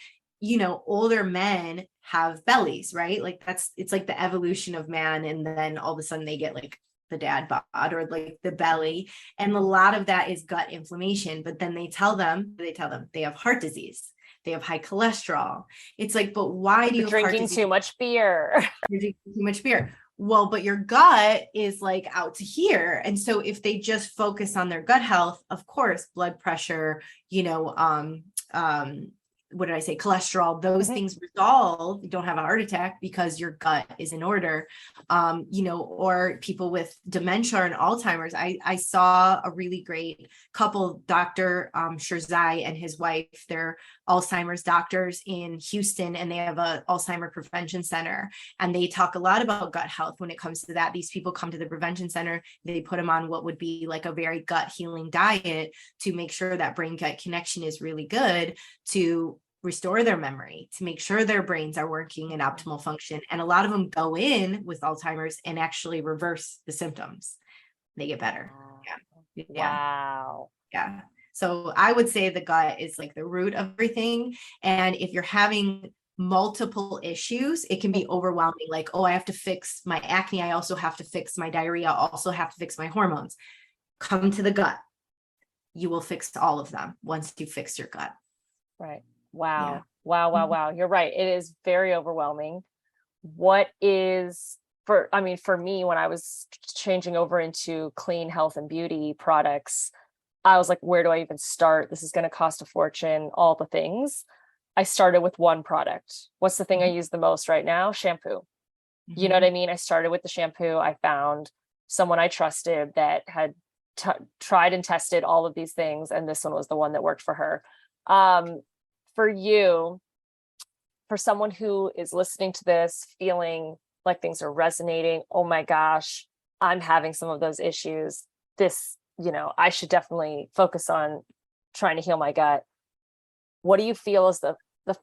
older men have bellies, right? Like it's like the evolution of man. And then all of a sudden they get like the dad bod or like the belly. And a lot of that is gut inflammation. But then they tell them they have heart disease. They have high cholesterol. It's like, but why do you drinking too much beer? You're drinking too much beer. Well, but your gut is like out to here. And so if they just focus on their gut health, of course, blood pressure, what did I say? Cholesterol, those things resolve. You don't have a heart attack because your gut is in order. Or people with dementia and Alzheimer's. I saw a really great couple, Dr. Shirzai and his wife. They're Alzheimer's doctors in Houston, and they have a Alzheimer prevention center. And they talk a lot about gut health when it comes to that. These people come to the prevention center, they put them on what would be like a very gut healing diet to make sure that brain gut connection is really good, to restore their memory, to make sure their brains are working in optimal function. And a lot of them go in with Alzheimer's and actually reverse the symptoms. They get better. Yeah. Wow. Yeah. So I would say the gut is like the root of everything. And if you're having multiple issues, it can be overwhelming. Like, oh, I have to fix my acne. I also have to fix my diarrhea. I also have to fix my hormones. Come to the gut. You will fix all of them once you fix your gut. Right. Wow. Yeah. Wow. You're right. It is very overwhelming. For me, when I was changing over into clean health and beauty products, I was like, where do I even start? This is going to cost a fortune, all the things. I started with one product. What's the thing I use the most right now? Shampoo. You know what I mean? I started with the shampoo. I found someone I trusted that had tried and tested all of these things, and this one was the one that worked for her. For you, for someone who is listening to this, feeling like things are resonating, oh my gosh, I'm having some of those issues. This, I should definitely focus on trying to heal my gut. What do you feel is the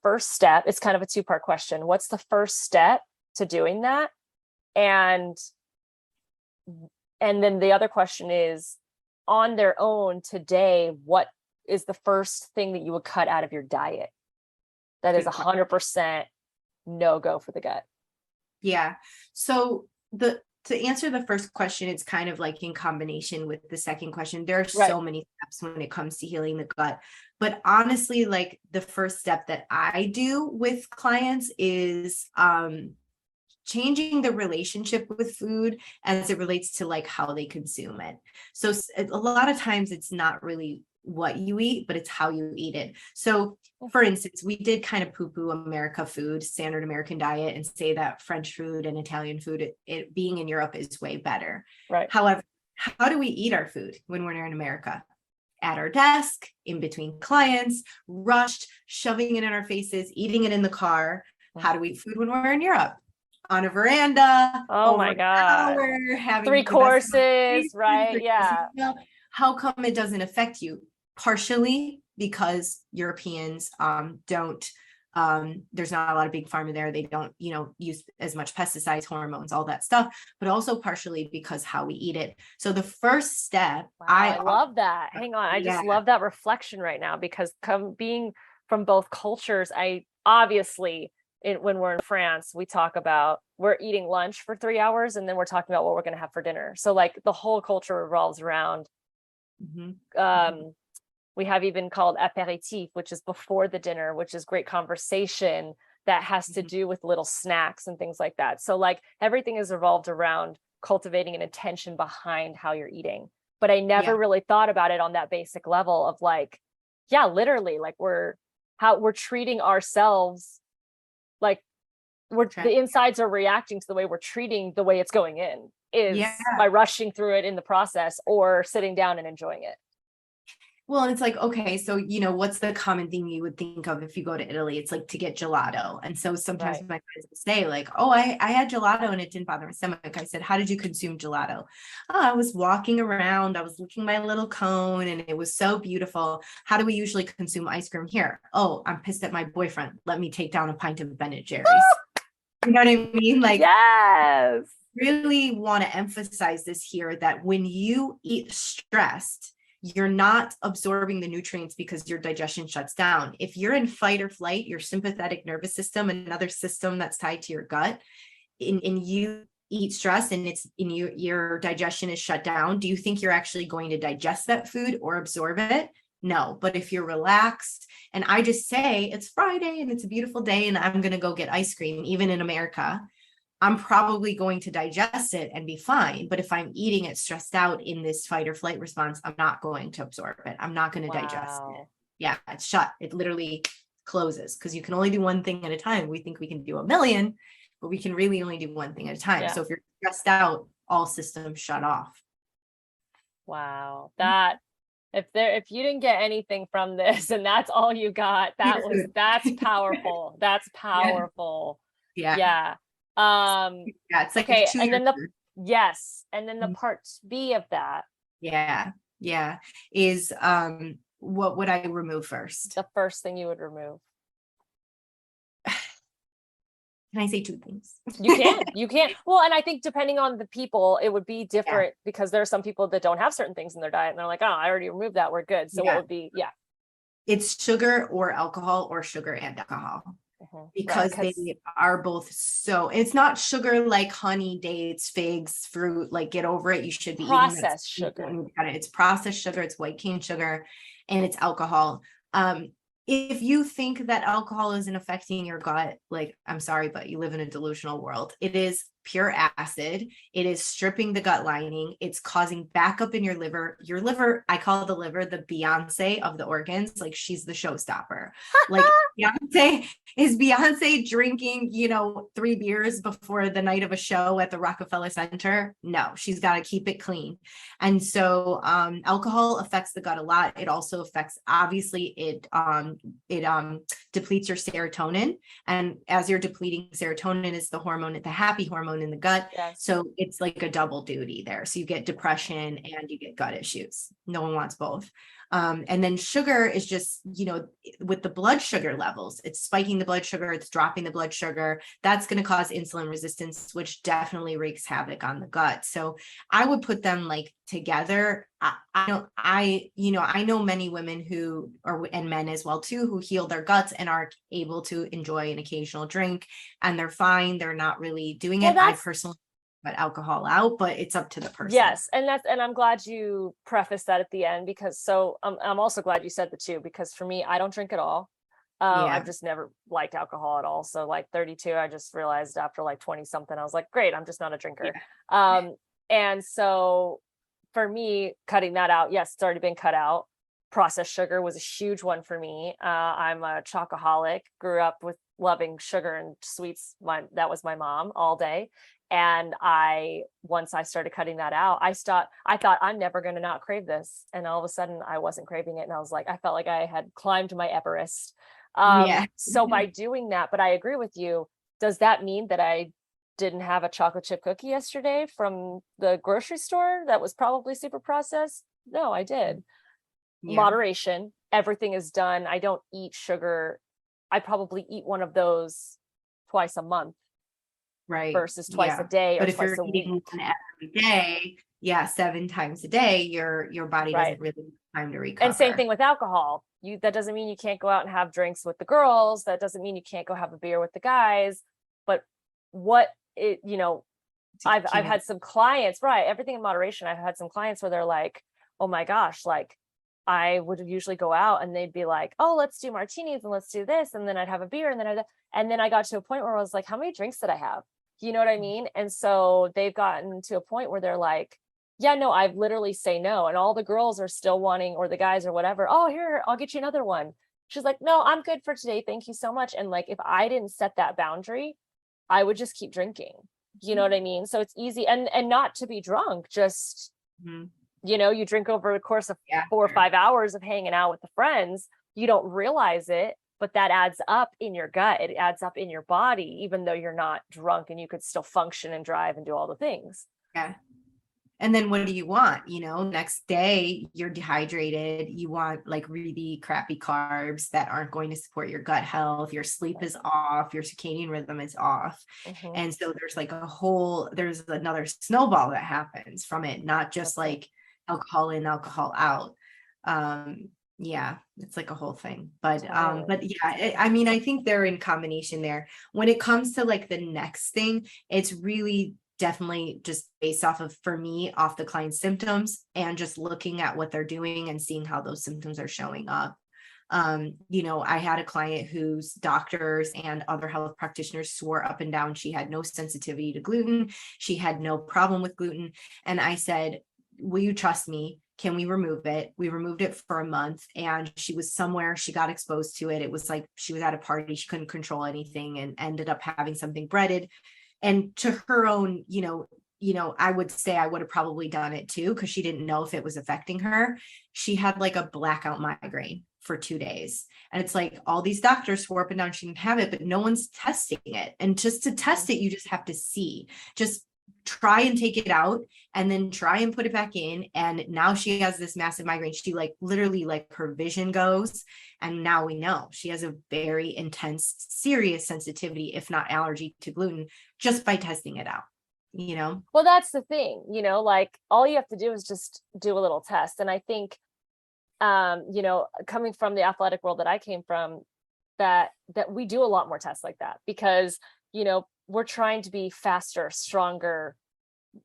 first step? It's kind of a two-part question. What's the first step to doing that? And then the other question is, on their own today, what is the first thing that you would cut out of your diet that is 100% no go for the gut? Yeah. So to answer the first question, it's kind of like in combination with the second question. There are so many steps when it comes to healing the gut. But honestly, like the first step that I do with clients is changing the relationship with food as it relates to like how they consume it. So a lot of times it's not really what you eat, but it's how you eat it. So for instance, we did kind of poo-poo America food, standard American diet, and say that French food and Italian food, it being in Europe is way better. Right. However, how do we eat our food when we're in America? At our desk, in between clients, rushed, shoving it in our faces, eating it in the car. How do we eat food when we're in Europe? On a veranda. Oh my God. Having 3 courses, right? Yeah. How come it doesn't affect you? Partially because Europeans don't, there's not a lot of big pharma there. They don't, use as much pesticides, hormones, all that stuff, but also partially because how we eat it. So the first step, wow, I love that. Hang on. I just love that reflection right now, because being from both cultures, I obviously, when we're in France, we talk about we're eating lunch for 3 hours and then we're talking about what we're going to have for dinner. So like the whole culture revolves around, we have even called apéritif, which is before the dinner, which is great conversation that has to do with little snacks and things like that. So like everything is revolved around cultivating an intention behind how you're eating. But I never really thought about it on that basic level of like, yeah, literally like we're treating ourselves like the insides are reacting to the way we're treating the way it's going in is by rushing through it in the process or sitting down and enjoying it. Well, and it's like, okay, so, what's the common thing you would think of if you go to Italy? It's like to get gelato. And so sometimes my friends will say like, oh, I had gelato and it didn't bother my stomach. I said, how did you consume gelato? Oh, I was walking around, I was licking my little cone and it was so beautiful. How do we usually consume ice cream here? Oh, I'm pissed at my boyfriend. Let me take down a pint of Ben and Jerry's. You know what I mean? Like, yes. Really want to emphasize this here, that when you eat stressed, you're not absorbing the nutrients because your digestion shuts down. If you're in fight or flight, your sympathetic nervous system, another system that's tied to your gut, and you eat stress and it's in your digestion is shut down, do you think you're actually going to digest that food or absorb it? No. But if you're relaxed and I just say it's Friday and it's a beautiful day and I'm going to go get ice cream, even in America, I'm probably going to digest it and be fine. But if I'm eating it stressed out in this fight or flight response, I'm not going to absorb it. I'm not going to digest it. Yeah, it's shut. It literally closes because you can only do one thing at a time. We think we can do a million, but we can really only do one thing at a time. So if you're stressed out, all systems shut off. Wow. That if you didn't get anything from this and that's all you got, that's powerful. That's powerful. Yeah. It's like okay, and then the part B of that is what would I remove first? The first thing you would remove. Can I say 2 things? You can. Well, and I think depending on the people, it would be different because there are some people that don't have certain things in their diet and they're like, oh, I already removed that, we're good. So what would be, it's sugar or alcohol, or sugar and alcohol. Because they are both it's not sugar like honey, dates, figs, fruit, like get over it. You should be processed sugar. It's processed sugar, it's white cane sugar, and it's alcohol. If you think that alcohol isn't affecting your gut, like, I'm sorry, but you live in a delusional world. It is pure acid. It is stripping the gut lining. It's causing backup in your liver. Your liver, I call the liver the Beyonce of the organs. Like she's the showstopper. Like Beyonce Is Beyonce drinking, 3 beers before the night of a show at the Rockefeller Center? No, she's got to keep it clean. And so alcohol affects the gut a lot. It also affects, obviously, it depletes your serotonin. And as you're depleting serotonin, is the hormone, the happy hormone in the gut. Yes. So it's like a double duty there. So you get depression and you get gut issues. No one wants both. And then sugar is just, with the blood sugar levels, it's spiking the blood sugar, it's dropping the blood sugar. That's going to cause insulin resistance, which definitely wreaks havoc on the gut. So I would put them like together. I know many women who are, and men as well too, who heal their guts and are able to enjoy an occasional drink and they're fine. They're not really doing it. I personally but alcohol out, but it's up to the person. Yes. And I'm glad you prefaced that at the end, because I'm also glad you said the two, because for me, I don't drink at all. I've just never liked alcohol at all. So like 32, I just realized after like 20 something, I was like, great, I'm just not a drinker. Yeah. And so for me, cutting that out, yes, it's already been cut out. Processed sugar was a huge one for me. I'm a chocoholic, grew up with loving sugar and sweets. That was my mom all day. And once I started cutting that out, I thought I'm never going to not crave this. And all of a sudden I wasn't craving it. And I was like, I felt like I had climbed my Everest. So by doing that, but I agree with you. Does that mean that I didn't have a chocolate chip cookie yesterday from the grocery store that was probably super processed? No, I did. Yeah. Moderation. Everything is done. I don't eat sugar. I probably eat one of those twice a month. Right. Versus twice a day, but or if twice you're a eating week. one every day, 7 times a day, your body doesn't really have time to recover. And same thing with alcohol. That doesn't mean you can't go out and have drinks with the girls. That doesn't mean you can't go have a beer with the guys. But I've had some clients, right? Everything in moderation. I've had some clients where they're like, oh my gosh, like I would usually go out and they'd be like, oh, let's do martinis and let's do this. And then I'd have a beer and then I got to a point where I was like, how many drinks did I have? You know what I mean? And so they've gotten to a point where they're like, yeah, no, I've literally say no. And all the girls are still wanting, or the guys or whatever. Oh, here, I'll get you another one. She's like, no, I'm good for today. Thank you so much. And like, if I didn't set that boundary, I would just keep drinking. You know what I mean? So it's easy and not to be drunk, just, you drink over the course of 4 or 5 hours of hanging out with the friends. You don't realize it, but that adds up in your gut. It adds up in your body, even though you're not drunk and you could still function and drive and do all the things. Yeah. And then what do you want? Next day you're dehydrated. You want like really crappy carbs that aren't going to support your gut health. Your sleep is off. Your circadian rhythm is off. And so there's another snowball that happens from it, not just like alcohol in, alcohol out. It's like a whole thing, but yeah, I think they're in combination there. When it comes to like the next thing, it's really definitely just based off the client's symptoms and just looking at what they're doing and seeing how those symptoms are showing up. I had a client whose doctors and other health practitioners swore up and down she had no sensitivity to gluten. She had no problem with gluten. And I said, will you trust me? Can we remove it? We removed it for a month and she was somewhere, she got exposed to it. It was like she was at a party, she couldn't control anything and ended up having something breaded. And to her own, I would say I would have probably done it too, because she didn't know if it was affecting her. She had like a blackout migraine for 2 days. And it's like all these doctors swore up and down she didn't have it, but no one's testing it. And just to test it, you just have to see. Just try and take it out and then try and put it back in. And now she has this massive migraine. She like literally like her vision goes. And now we know she has a very intense, serious sensitivity, if not allergy to gluten, just by testing it out, Well, that's the thing, like all you have to do is just do a little test. And I think, coming from the athletic world that I came from, that we do a lot more tests like that because, we're trying to be faster, stronger,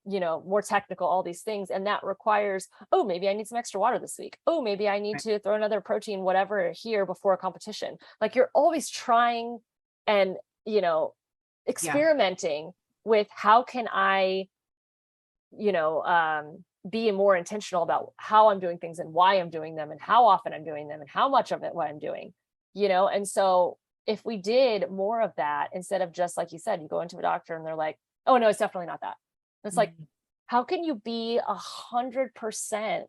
more technical, all these things. And that requires, oh, maybe I need some extra water this week. Oh, maybe I need to throw another protein, whatever here before a competition. Like you're always trying and, experimenting with how can I, be more intentional about how I'm doing things and why I'm doing them and how often I'm doing them and how much of it what I'm doing, and so if we did more of that, instead of just like you said, you go into a doctor and they're like, oh no, it's definitely not that. It's like, how can you be 100%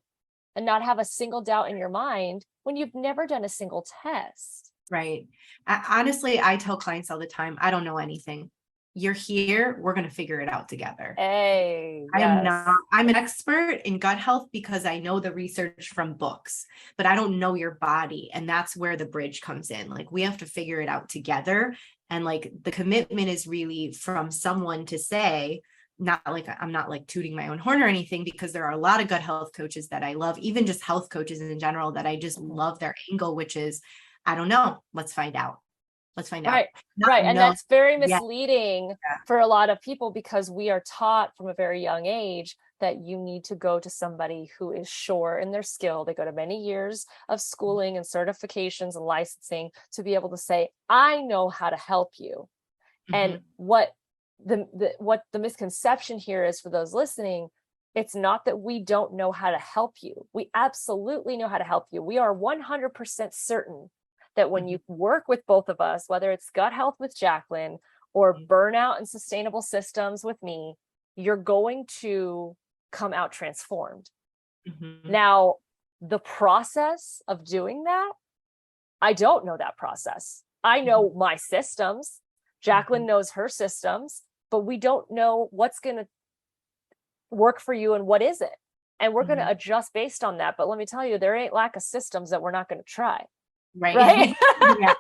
and not have a single doubt in your mind when you've never done a single test? Right. Honestly, I tell clients all the time, I don't know anything. You're here. We're going to figure it out together. Hey, I am yes. not, I'm an expert in gut health because I know the research from books, but I don't know your body. And that's where the bridge comes in. Like, we have to figure it out together. And like, the commitment is really from someone to say, not like, I'm not like tooting my own horn or anything, because there are a lot of gut health coaches that I love, even just health coaches in general, that I just love their angle, which is, I don't know. Let's find out. Let's find out. Right. And that's very Yeah. misleading for a lot of people, because we are taught from a very young age that you need to go to somebody who is sure in their skill. They go to many years of schooling and certifications and licensing to be able to say, I know how to help you. And what the misconception here is, for those listening, it's not that we don't know how to help you. We absolutely know how to help you. We are 100% certain that when you work with both of us, whether it's gut health with Jacqueline or burnout and sustainable systems with me, you're going to come out transformed. Now, the process of doing that, I don't know that process. I know my systems. Jacqueline knows her systems, but we don't know what's going to work for you and what isn't. And we're going to adjust based on that. But let me tell you, there ain't lack of systems that we're not going to try. Right. Yeah.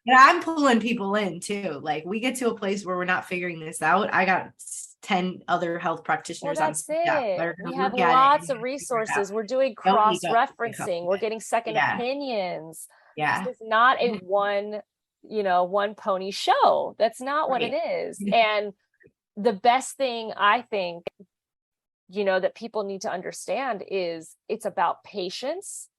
And I'm pulling people in too. Like, we get to a place where we're not figuring this out. I got 10 other health practitioners on staff. We have lots of resources. We're doing cross-referencing. We're getting second opinions. Yeah. This is not a one pony show. That's not what it is. And the best thing I think, that people need to understand is it's about patience.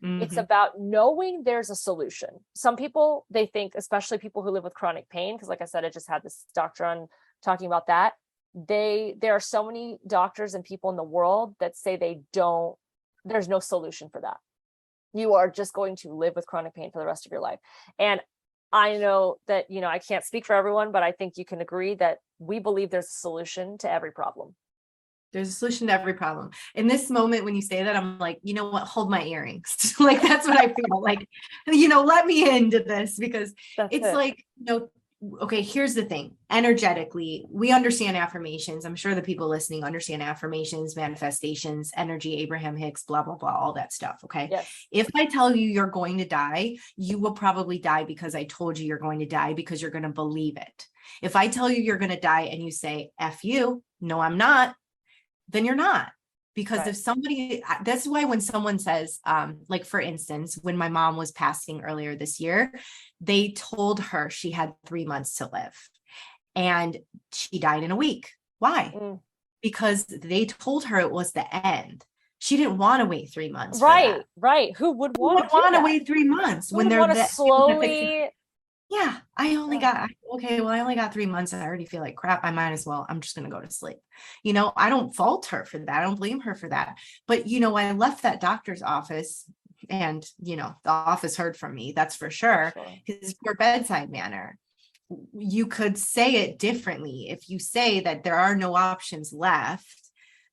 It's about knowing there's a solution. Some people, they think, especially people who live with chronic pain, because like I said, I just had this doctor on talking about that. There are so many doctors and people in the world that say there's no solution for that. You are just going to live with chronic pain for the rest of your life. And I know that, I can't speak for everyone, but I think you can agree that we believe there's a solution to every problem. There's a solution to every problem. In this moment, when you say that, I'm like, you know what? Hold my earrings. Like, that's what I feel like, let me into this, because it's like, okay, here's the thing. Energetically, we understand affirmations. I'm sure the people listening understand affirmations, manifestations, energy, Abraham Hicks, blah, blah, blah, all that stuff. Okay. Yes. If I tell you you're going to die, you will probably die because I told you you're going to die, because you're going to believe it. If I tell you you're going to die and you say, F you, no, I'm not, then you're not. Because if somebody, that's why when someone says, like, for instance, when my mom was passing earlier this year, they told her she had 3 months to live and she died in a week. Why? Because they told her it was the end. She didn't want to wait 3 months. Right. Who would want to wait 3 months when they're slowly? Yeah, I only got 3 months and I already feel like crap. I might as well. I'm just going to go to sleep. I don't fault her for that. I don't blame her for that. But, I left that doctor's office and, the office heard from me. That's for sure. His poor bedside manner. You could say it differently. If you say that there are no options left,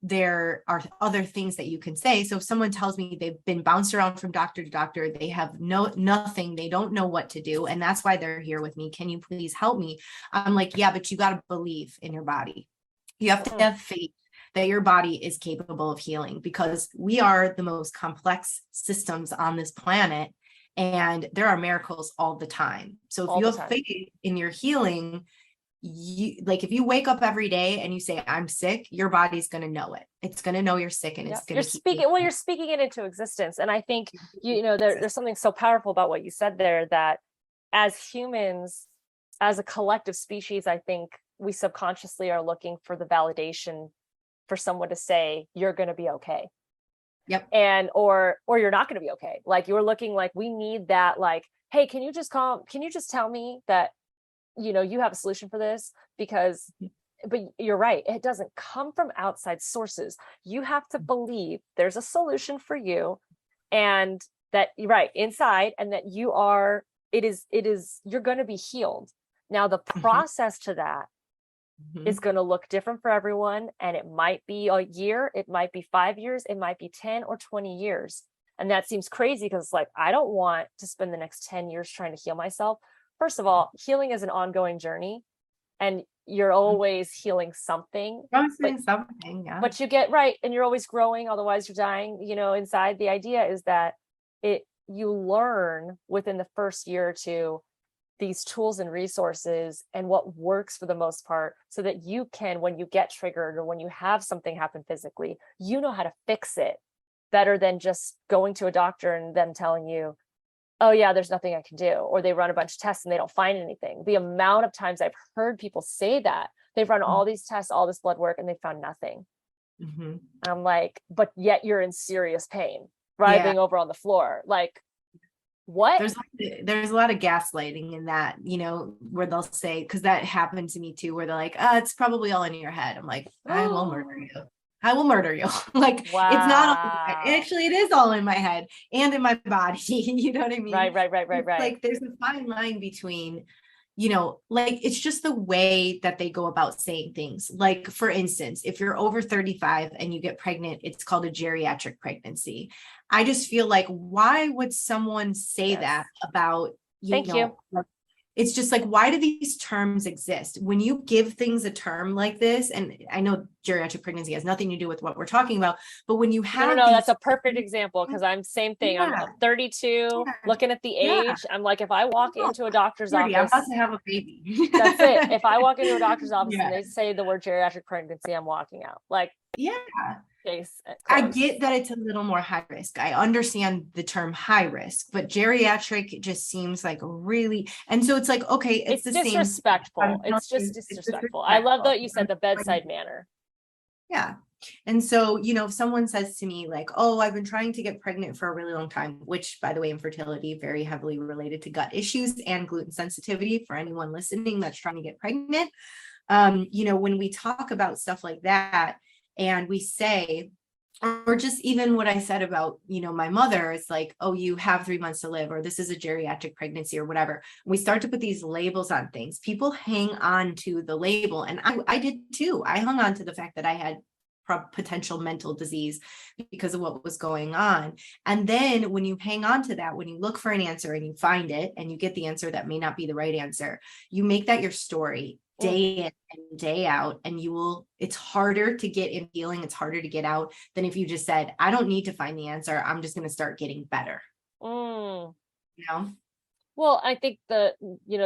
there are other things that you can say. So if someone tells me they've been bounced around from doctor to doctor, they have nothing, they don't know what to do, and that's why they're here with me. Can you please help me? I'm like, yeah, but you got to believe in your body. You have to have faith that your body is capable of healing, because we are the most complex systems on this planet, and there are miracles all the time. So if you have faith in your healing, if you wake up every day and you say, I'm sick, your body's going to know it. It's going to know you're sick, and it's going to you're speaking it into existence. And I think, there's something so powerful about what you said there, that as humans, as a collective species, I think we subconsciously are looking for the validation for someone to say, you're going to be okay. Yep. And, or you're not going to be okay. Like, you're looking like, we need that, like, hey, can you just tell me that, you have a solution for this? But you're right. It doesn't come from outside sources. You have to believe there's a solution for you, and that you're right inside, and that you are you're going to be healed. Now, the process to that is going to look different for everyone. And it might be a year, it might be 5 years, it might be 10 or 20 years. And that seems crazy because like, I don't want to spend the next 10 years trying to heal myself. First of all, healing is an ongoing journey and you're always healing something. But you get right. And you're always growing. Otherwise you're dying, inside. The idea is that you learn within the first year or two these tools and resources and what works for the most part, so that you can, when you get triggered or when you have something happen physically, you know how to fix it better than just going to a doctor and them telling you, oh yeah, there's nothing I can do. Or they run a bunch of tests and they don't find anything. The amount of times I've heard people say that they've run all these tests, all this blood work, and they found nothing. I'm like, but yet you're in serious pain, writhing over on the floor. Like, what? There's a lot of gaslighting in that, where they'll say, because that happened to me too, where they're like, it's probably all in your head. I'm like, I will murder you. I will murder you. Like, wow. It's not, actually, it is all in my head and in my body. You know what I mean? Right. Like, there's a fine line between, like, it's just the way that they go about saying things. Like, for instance, if you're over 35 and you get pregnant, it's called a geriatric pregnancy. I just feel like, why would someone say that about, Thank you. It's just like, why do these terms exist? When you give things a term like this, and I know geriatric pregnancy has nothing to do with what we're talking about, but when you have that's a perfect example, because I'm same thing. I'm 32, looking at the age. I'm like, if I walk into a doctor's office, I'm about to have a baby. That's it. If I walk into a doctor's office and they say the word geriatric pregnancy, I'm walking out. Like, case I get that it's a little more high risk. I understand the term high risk, but geriatric just seems like really, and so it's like, okay, it's the disrespectful. Same. It's just disrespectful. I love that you said the bedside manner. Yeah. And so, if someone says to me like, oh, I've been trying to get pregnant for a really long time, which, by the way, infertility, very heavily related to gut issues and gluten sensitivity for anyone listening that's trying to get pregnant. When we talk about stuff like that, and we say, or just even what I said about, my mother, it's like, oh, you have 3 months to live, or this is a geriatric pregnancy or whatever. We start to put these labels on things. People hang on to the label. And I did too. I hung on to the fact that I had potential mental disease because of what was going on. And then when you hang on to that, when you look for an answer and you find it and you get the answer that may not be the right answer, you make that your story day in and day out, and it's harder to get in healing. It's harder to get out than if you just said, I don't need to find the answer. I'm just going to start getting better. Well, I think the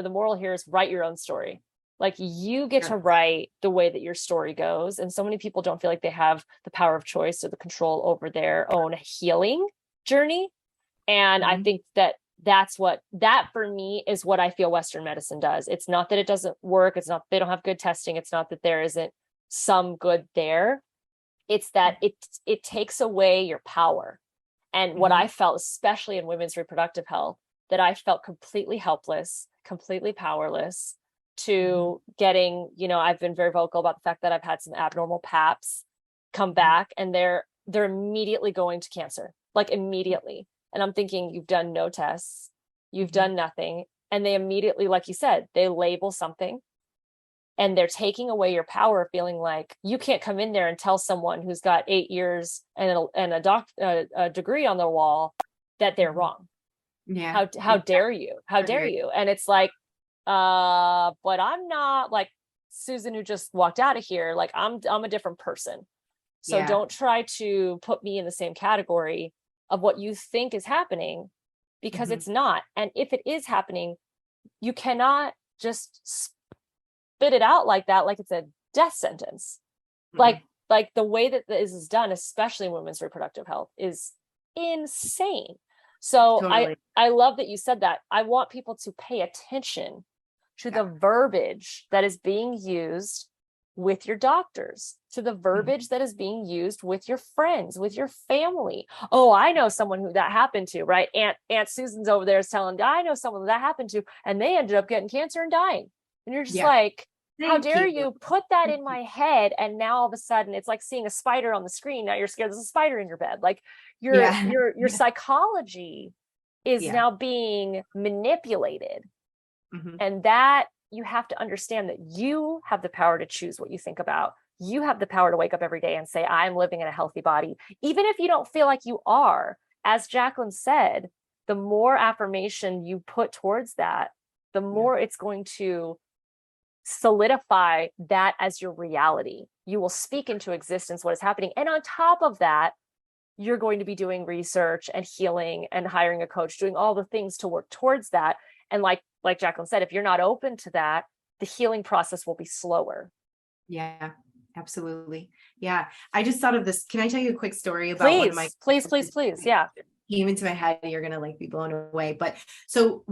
moral here is write your own story. Like, you get to write the way that your story goes. And so many people don't feel like they have the power of choice or the control over their own healing journey. And I think that for me is what I feel Western medicine does. It's not that it doesn't work. It's not, they don't have good testing. It's not that there isn't some good there. It's that it takes away your power. And what I felt, especially in women's reproductive health, that I felt completely helpless, completely powerless to getting, I've been very vocal about the fact that I've had some abnormal paps come back, and they're immediately going to cancer, like immediately. And I'm thinking, you've done no tests, you've done nothing. And they immediately, like you said, they label something, and they're taking away your power, feeling like you can't come in there and tell someone who's got 8 years and a degree on their wall that they're wrong. Yeah. How dare you? How dare you? And it's like, but I'm not like Susan who just walked out of here. Like, I'm a different person. So don't try to put me in the same category of what you think is happening, because it's not. And if it is happening, you cannot just spit it out like that, like it's a death sentence. Like the way that this is done, especially in women's reproductive health, is insane. So totally. I love that you said that. I want people to pay attention to the verbiage that is being used with your doctors, to the verbiage that is being used with your friends, with your family. Oh, I know someone who that happened to, right? Aunt Susan's over there is telling, I know someone that happened to, and they ended up getting cancer and dying. And you're just like, how dare you put that in my head? And now all of a sudden it's like seeing a spider on the screen. Now you're scared there's a spider in your bed. Like your psychology is Yeah. now being manipulated. Mhm. And that you have to understand that you have the power to choose what you think about. You have the power to wake up every day and say, I'm living in a healthy body. Even if you don't feel like you are, as Jacqueline said, the more affirmation you put towards that, the more it's going to solidify that as your reality. You will speak into existence what is happening. And on top of that, you're going to be doing research and healing and hiring a coach, doing all the things to work towards that. And like Jacqueline said, if you're not open to that, the healing process will be slower. Yeah, absolutely. Yeah. I just thought of this. Can I tell you a quick story about one of my Please. Yeah. came into my head? You're going to like be blown away. But so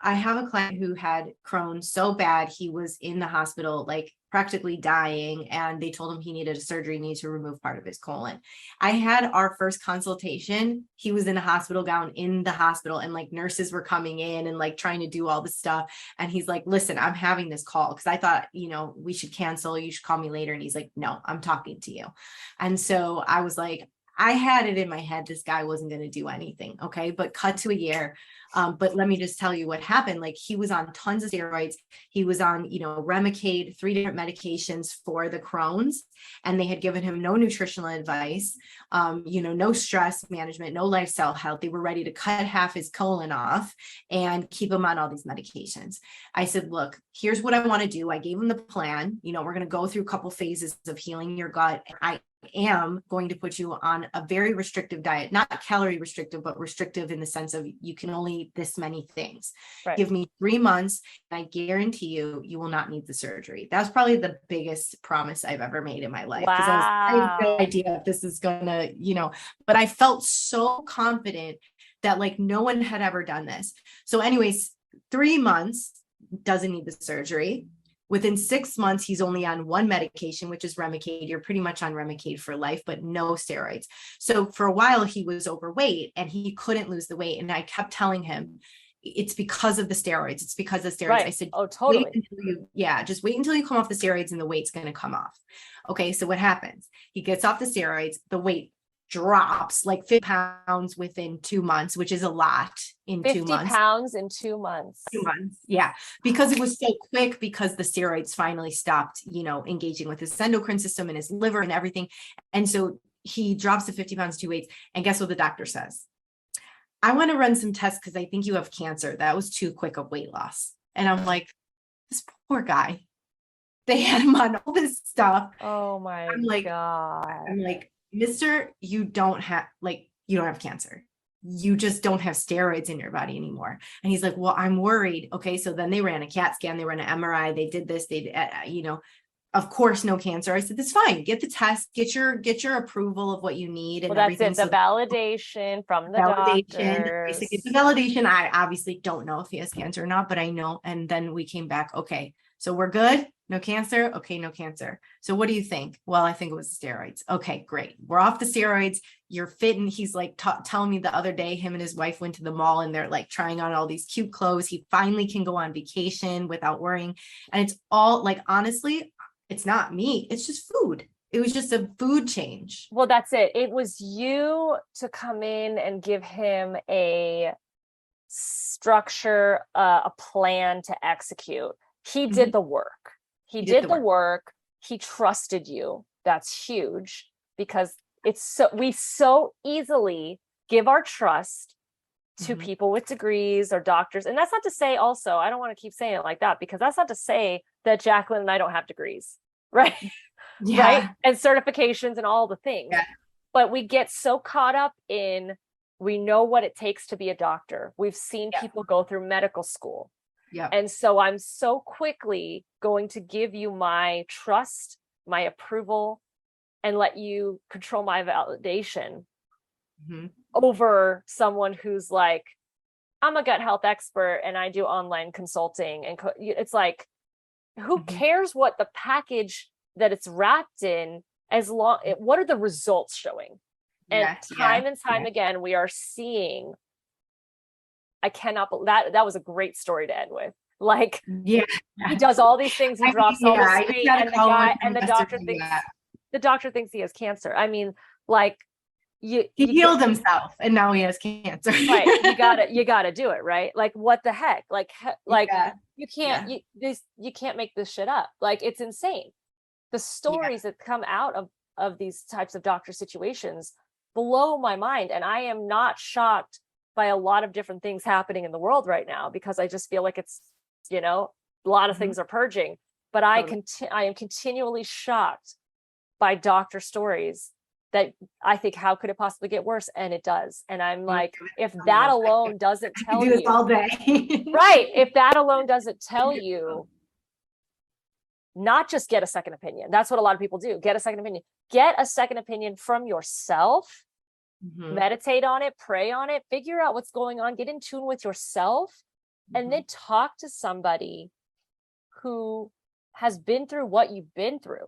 I have a client who had Crohn's so bad, he was in the hospital, like practically dying. And they told him he needed a surgery, needed to remove part of his colon. I had our first consultation. He was in a hospital gown in the hospital, and like nurses were coming in and like trying to do all this stuff. And he's like, listen, I'm having this call because I thought, we should cancel. You should call me later. And he's like, no, I'm talking to you. And so I was like, I had it in my head, this guy wasn't going to do anything. Okay. But cut to a year. But let me just tell you what happened. Like, he was on tons of steroids. He was on, Remicade, 3 different medications for the Crohn's, and they had given him no nutritional advice, no stress management, no lifestyle health. They were ready to cut half his colon off and keep him on all these medications. I said, look, here's what I want to do. I gave him the plan. We're going to go through a couple phases of healing your gut. I am going to put you on a very restrictive diet, not calorie restrictive, but restrictive in the sense of you can only eat this many things. Right. Give me 3 months, and I guarantee you will not need the surgery. That's probably the biggest promise I've ever made in my life. Because I have no idea if this is gonna, but I felt so confident that like no one had ever done this. So anyways, 3 months, doesn't need the surgery. Within 6 months, he's only on one medication, which is Remicade. You're pretty much on Remicade for life, but no steroids. So for a while, he was overweight and he couldn't lose the weight. And I kept telling him, it's because of the steroids. It's because of steroids. Right. I said, oh, totally. Just wait until you come off the steroids and the weight's going to come off. Okay. So what happens? He gets off the steroids, the weight drops like 50 pounds within 2 months, which is a lot in 2 months. 50 pounds in 2 months. 2 months. Yeah. Because it was so quick, because the steroids finally stopped, engaging with his endocrine system and his liver and everything. And so he drops to 50 pounds, 2 weights. And guess what the doctor says? I want to run some tests because I think you have cancer. That was too quick of weight loss. And I'm like, this poor guy. They had him on all this stuff. Oh my God. I'm like, Mister, you don't have cancer. You just don't have steroids in your body anymore. And he's like, well, I'm worried. Okay. So then they ran a CAT scan, they ran an MRI, they did this, of course, no cancer. I said, that's fine. Get the test, get your approval of what you need. And that's it. The validation from the doctors. It's the validation. I obviously don't know if he has cancer or not, but I know. And then we came back. Okay. So we're good. No cancer. Okay. No cancer. So what do you think? Well, I think it was steroids. Okay, great. We're off the steroids. You're fit. And he's like telling me the other day, him and his wife went to the mall and they're like trying on all these cute clothes. He finally can go on vacation without worrying. And it's all like, honestly, it's not me. It's just food. It was just a food change. Well, that's it. It was you to come in and give him a structure, a plan to execute. He did the work. He did the work. He trusted you. That's huge, because we so easily give our trust to people with degrees or doctors. And that's not to say also, I don't want to keep saying it like that, because that's not to say that Jacqueline and I don't have degrees, right? Yeah. Right. And certifications and all the things. Yeah. But we get so caught up in, we know what it takes to be a doctor. We've seen people go through medical school. Yeah. And so I'm so quickly going to give you my trust, my approval, and let you control my validation over someone who's like, I'm a gut health expert and I do online consulting. And it's like, who cares what the package that it's wrapped in, what are the results showing? And time and time again, we are seeing, I cannot believe that was a great story to end with. Like, he does all these things, he drops all this weight, and the doctor thinks he has cancer. I mean, like, he healed himself and now he has cancer. Right. You gotta do it. Right. Like, what the heck? Like you can't, you can't make this shit up. Like, it's insane. The stories that come out of these types of doctor situations blow my mind. And I am not shocked by a lot of different things happening in the world right now, because I just feel like it's, a lot of things are purging, but I am continually shocked by doctor stories that I think, how could it possibly get worse? And it does. And I'm like, if that alone doesn't tell you all day. right. If that alone doesn't tell you, not just get a second opinion. That's what a lot of people do. Get a second opinion. Get a second opinion from yourself. Meditate on it, pray on it, figure out what's going on, get in tune with yourself, and then talk to somebody who has been through what you've been through.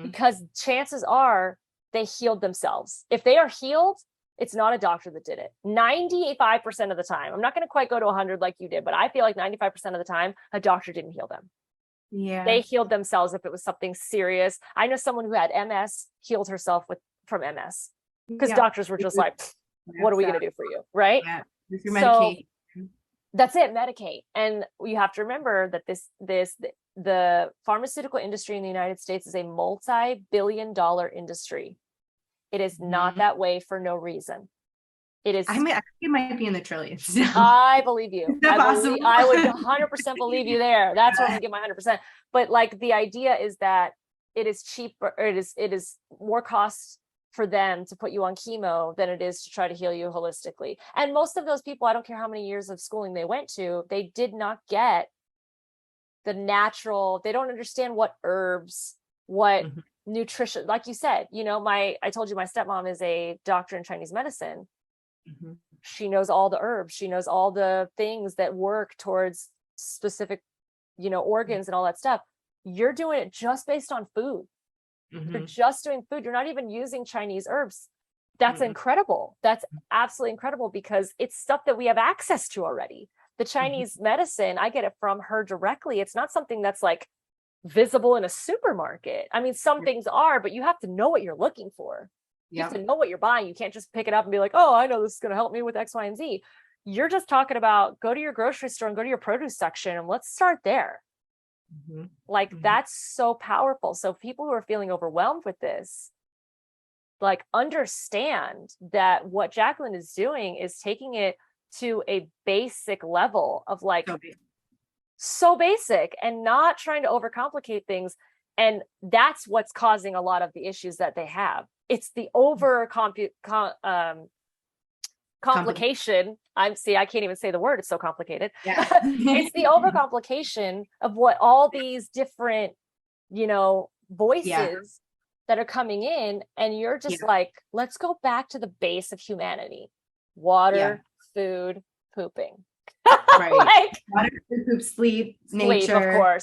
Because chances are they healed themselves. If they are healed, it's not a doctor that did it. 95% of the time, I'm not going to quite go to 100 like you did, but I feel like 95% of the time, a doctor didn't heal them. Yeah. They healed themselves if it was something serious. I know someone who had MS healed herself from MS, because doctors were just like, what are we going to do for you? Right. Yeah. So that's it. Medicate. And you have to remember that the pharmaceutical industry in the United States is a multi-billion-dollar industry. It is not that way for no reason. It is. I think it might be in the trillions. I believe you. I would 100% believe you there. That's where I'm gonna get my 100%. But like, the idea is that it is cheaper. It is more cost for them to put you on chemo than it is to try to heal you holistically. And most of those people, I don't care how many years of schooling they went to, they did not get the natural. They don't understand what herbs, what nutrition. Like you said, I told you my stepmom is a doctor in Chinese medicine. She knows all the herbs. She knows all the things that work towards specific, organs and all that stuff. You're doing it just based on food. You're just doing food. You're not even using Chinese herbs. That's incredible. That's absolutely incredible, because it's stuff that we have access to already. The Chinese medicine, I get it from her directly. It's not something that's like visible in a supermarket. I mean, some things are, but you have to know what you're looking for. You have to know what you're buying. You can't just pick it up and be like, oh, I know this is going to help me with X, Y, and Z. You're just talking about, go to your grocery store and go to your produce section, and let's start there. That's so powerful. So people who are feeling overwhelmed with this, like, understand that what Jacqueline is doing is taking it to a basic level of like, so basic, and not trying to overcomplicate things. And that's what's causing a lot of the issues that they have. It's the complication. I can't even say the word. It's so complicated. Yeah. It's the overcomplication of what all these different, voices that are coming in. And you're just like, let's go back to the base of humanity: water, food, pooping. Right. Water, poop, sleep, nature.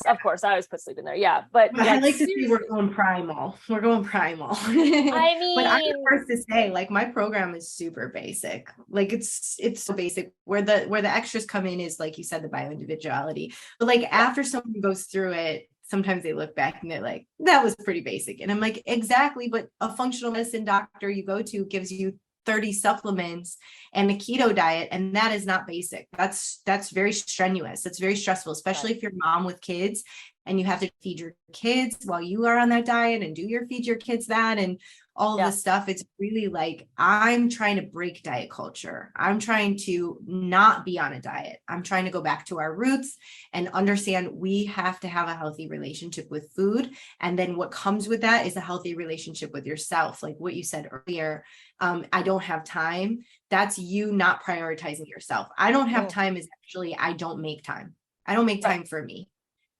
Of course. I always put sleep in there. Yeah. But I like to see we're going primal. I mean, but I'm the first to say, like, my program is super basic. Like, it's so basic. Where the extras come in is, like you said, the bioindividuality. But like, after someone goes through it, sometimes they look back and they're like, that was pretty basic. And I'm like, exactly. But a functional medicine doctor you go to gives you 30 supplements and a keto diet, and that is not basic. That's very strenuous. That's very stressful, especially if you're a mom with kids and you have to feed your kids while you are on that diet and feed your kids that and all of this stuff. It's really like, I'm trying to break diet culture. I'm trying to not be on a diet. I'm trying to go back to our roots and understand we have to have a healthy relationship with food. And then what comes with that is a healthy relationship with yourself. Like what you said earlier, I don't have time. That's you not prioritizing yourself. I don't have time is actually, I don't make time. I don't make time for me.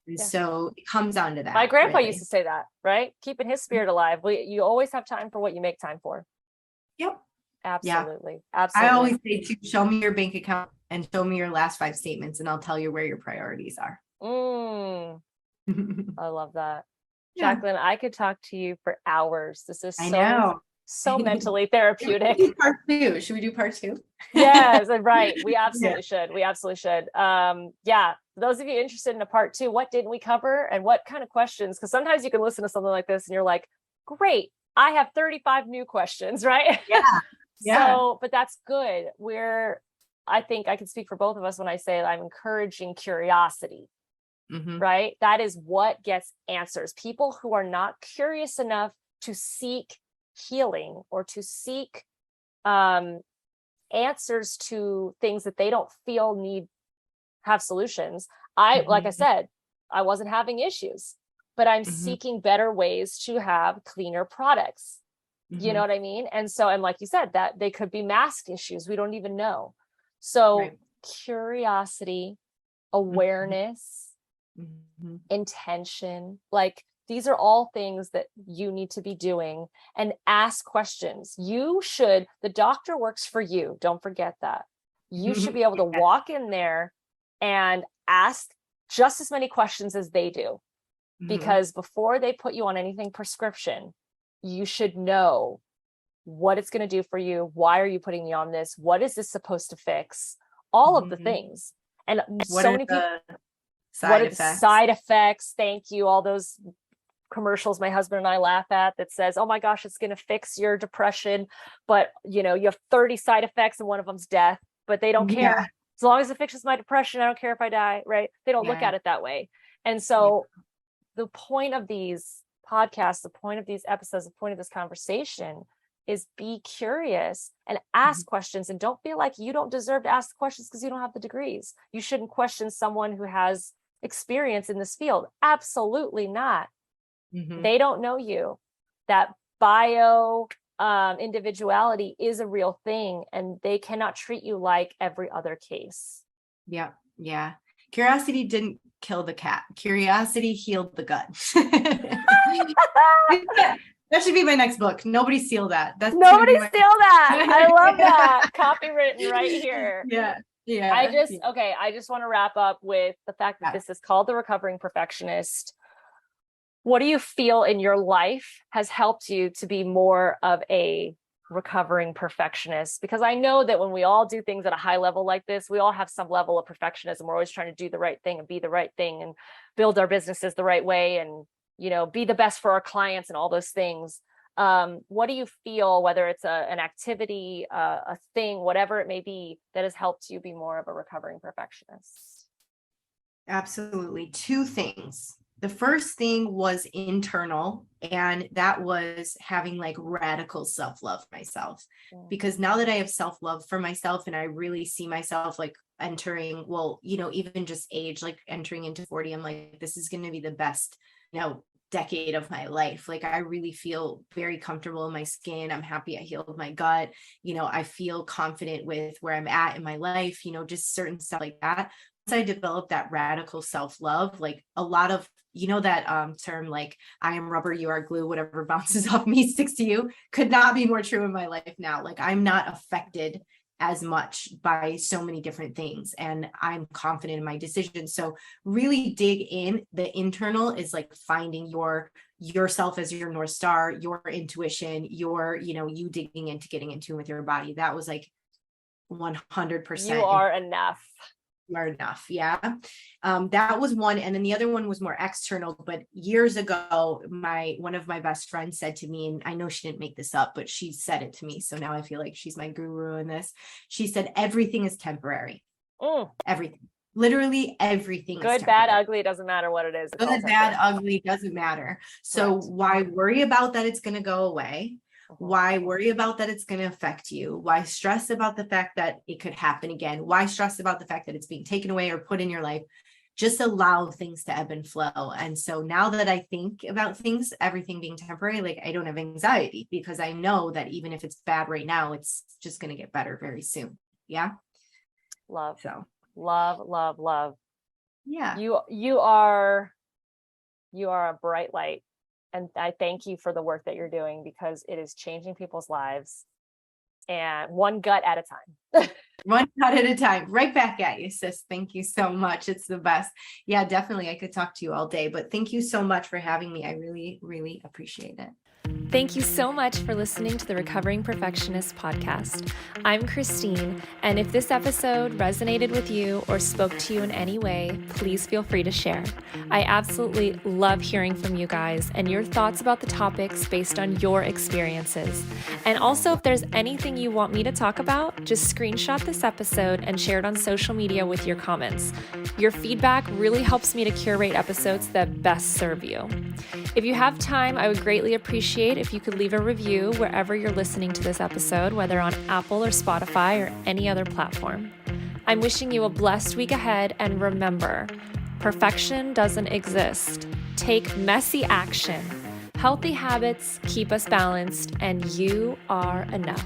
And so it comes down to that. My grandpa used to say that, right? Keeping his spirit alive. You always have time for what you make time for. Yep. Absolutely. Yeah. Absolutely. I always say to show me your bank account and show me your last 5 statements, and I'll tell you where your priorities are. I love that. Yeah. Jacqueline, I could talk to you for hours. This is so mentally therapeutic. Should we do part 2? Yes, right. We absolutely should. We absolutely should. For those of you interested in a part 2, what didn't we cover and what kind of questions? Because sometimes you can listen to something like this and you're like, great, I have 35 new questions, right? Yeah. Yeah. So, but that's good. I think I can speak for both of us when I say that I'm encouraging curiosity, right? That is what gets answers. People who are not curious enough to seek healing or to seek answers to things that they don't feel have solutions. Like I said, I wasn't having issues, but I'm seeking better ways to have cleaner products. You know what I mean? And like you said, that they could be mask issues. We don't even know. So curiosity, awareness, intention, like these are all things that you need to be doing, and ask questions. The doctor works for you. Don't forget that. You should be able to walk in there and ask just as many questions as they do, because before they put you on anything prescription, you should know what it's going to do for you. Why are you putting me on this? What is this supposed to fix? All of the things. And what so are many people, what are the side effects? Thank you. All those commercials my husband and I laugh at that says, oh my gosh, it's going to fix your depression. But you have 30 side effects and one of them's death, but they don't care. As long as it fixes my depression, I don't care if I die, right? They don't look at it that way. And so the point of these podcasts, the point of these episodes, the point of this conversation is be curious and ask questions, and don't feel like you don't deserve to ask questions because you don't have the degrees. You shouldn't question someone who has experience in this field. Absolutely not. They don't know you. That bio individuality is a real thing, and they cannot treat you like every other case. Yeah. Curiosity didn't kill the cat. Curiosity healed the gut. That should be my next book. Nobody steal that. Nobody steal that. I love that. Copywritten right here. Yeah. I just want to wrap up with the fact that this is called The Recovering Perfectionist. What do you feel in your life has helped you to be more of a recovering perfectionist? Because I know that when we all do things at a high level like this, we all have some level of perfectionism. We're always trying to do the right thing and be the right thing and build our businesses the right way and, be the best for our clients and all those things. What do you feel, whether it's an activity, a thing, whatever it may be, that has helped you be more of a recovering perfectionist? Absolutely. Two things. The first thing was internal, and that was having like radical self-love for myself. Because now that I have self-love for myself and I really see myself like entering, even just age, like entering into 40, I'm like, this is going to be the best, decade of my life. Like I really feel very comfortable in my skin. I'm happy I healed my gut. I feel confident with where I'm at in my life, just certain stuff like that. Once I developed that radical self-love, like a lot of, that term, like I am rubber, you are glue, whatever bounces off me sticks to you, could not be more true in my life now. Like I'm not affected as much by so many different things, and I'm confident in my decisions. So really dig in. The internal is like finding yourself as your North Star, your intuition, you digging into getting in tune with your body. That was like 100%. You are enough. Are enough. Yeah. That was one. And then the other one was more external, but years ago, one of my best friends said to me, and I know she didn't make this up, but she said it to me. So now I feel like she's my guru in this. She said, everything is temporary. Everything, literally everything. Good, bad, ugly. It doesn't matter what it is. Good, bad, ugly, doesn't matter. So why worry about that? It's going to go away. Why worry about that it's going to affect you? Why stress about the fact that it could happen again? Why stress about the fact that it's being taken away or put in your life? Just allow things to ebb and flow. And so now that I think about things, everything being temporary, like I don't have anxiety, because I know that even if it's bad right now, it's just going to get better very soon. Yeah. Love. So love. Yeah. You are a bright light. And I thank you for the work that you're doing, because it is changing people's lives, and one gut at a time. One gut at a time. Right back at you, sis. Thank you so much. It's the best. Yeah, definitely. I could talk to you all day, but thank you so much for having me. I really, really appreciate it. Thank you so much for listening to the Recovering Perfectionist Podcast. I'm Christine, and if this episode resonated with you or spoke to you in any way, please feel free to share. I absolutely love hearing from you guys and your thoughts about the topics based on your experiences. And also, if there's anything you want me to talk about, just screenshot this episode and share it on social media with your comments. Your feedback really helps me to curate episodes that best serve you. If you have time, I would greatly appreciate if you could leave a review wherever you're listening to this episode, whether on Apple or Spotify or any other platform. I'm wishing you a blessed week ahead, and remember, perfection doesn't exist. Take messy action. Healthy habits keep us balanced, and you are enough.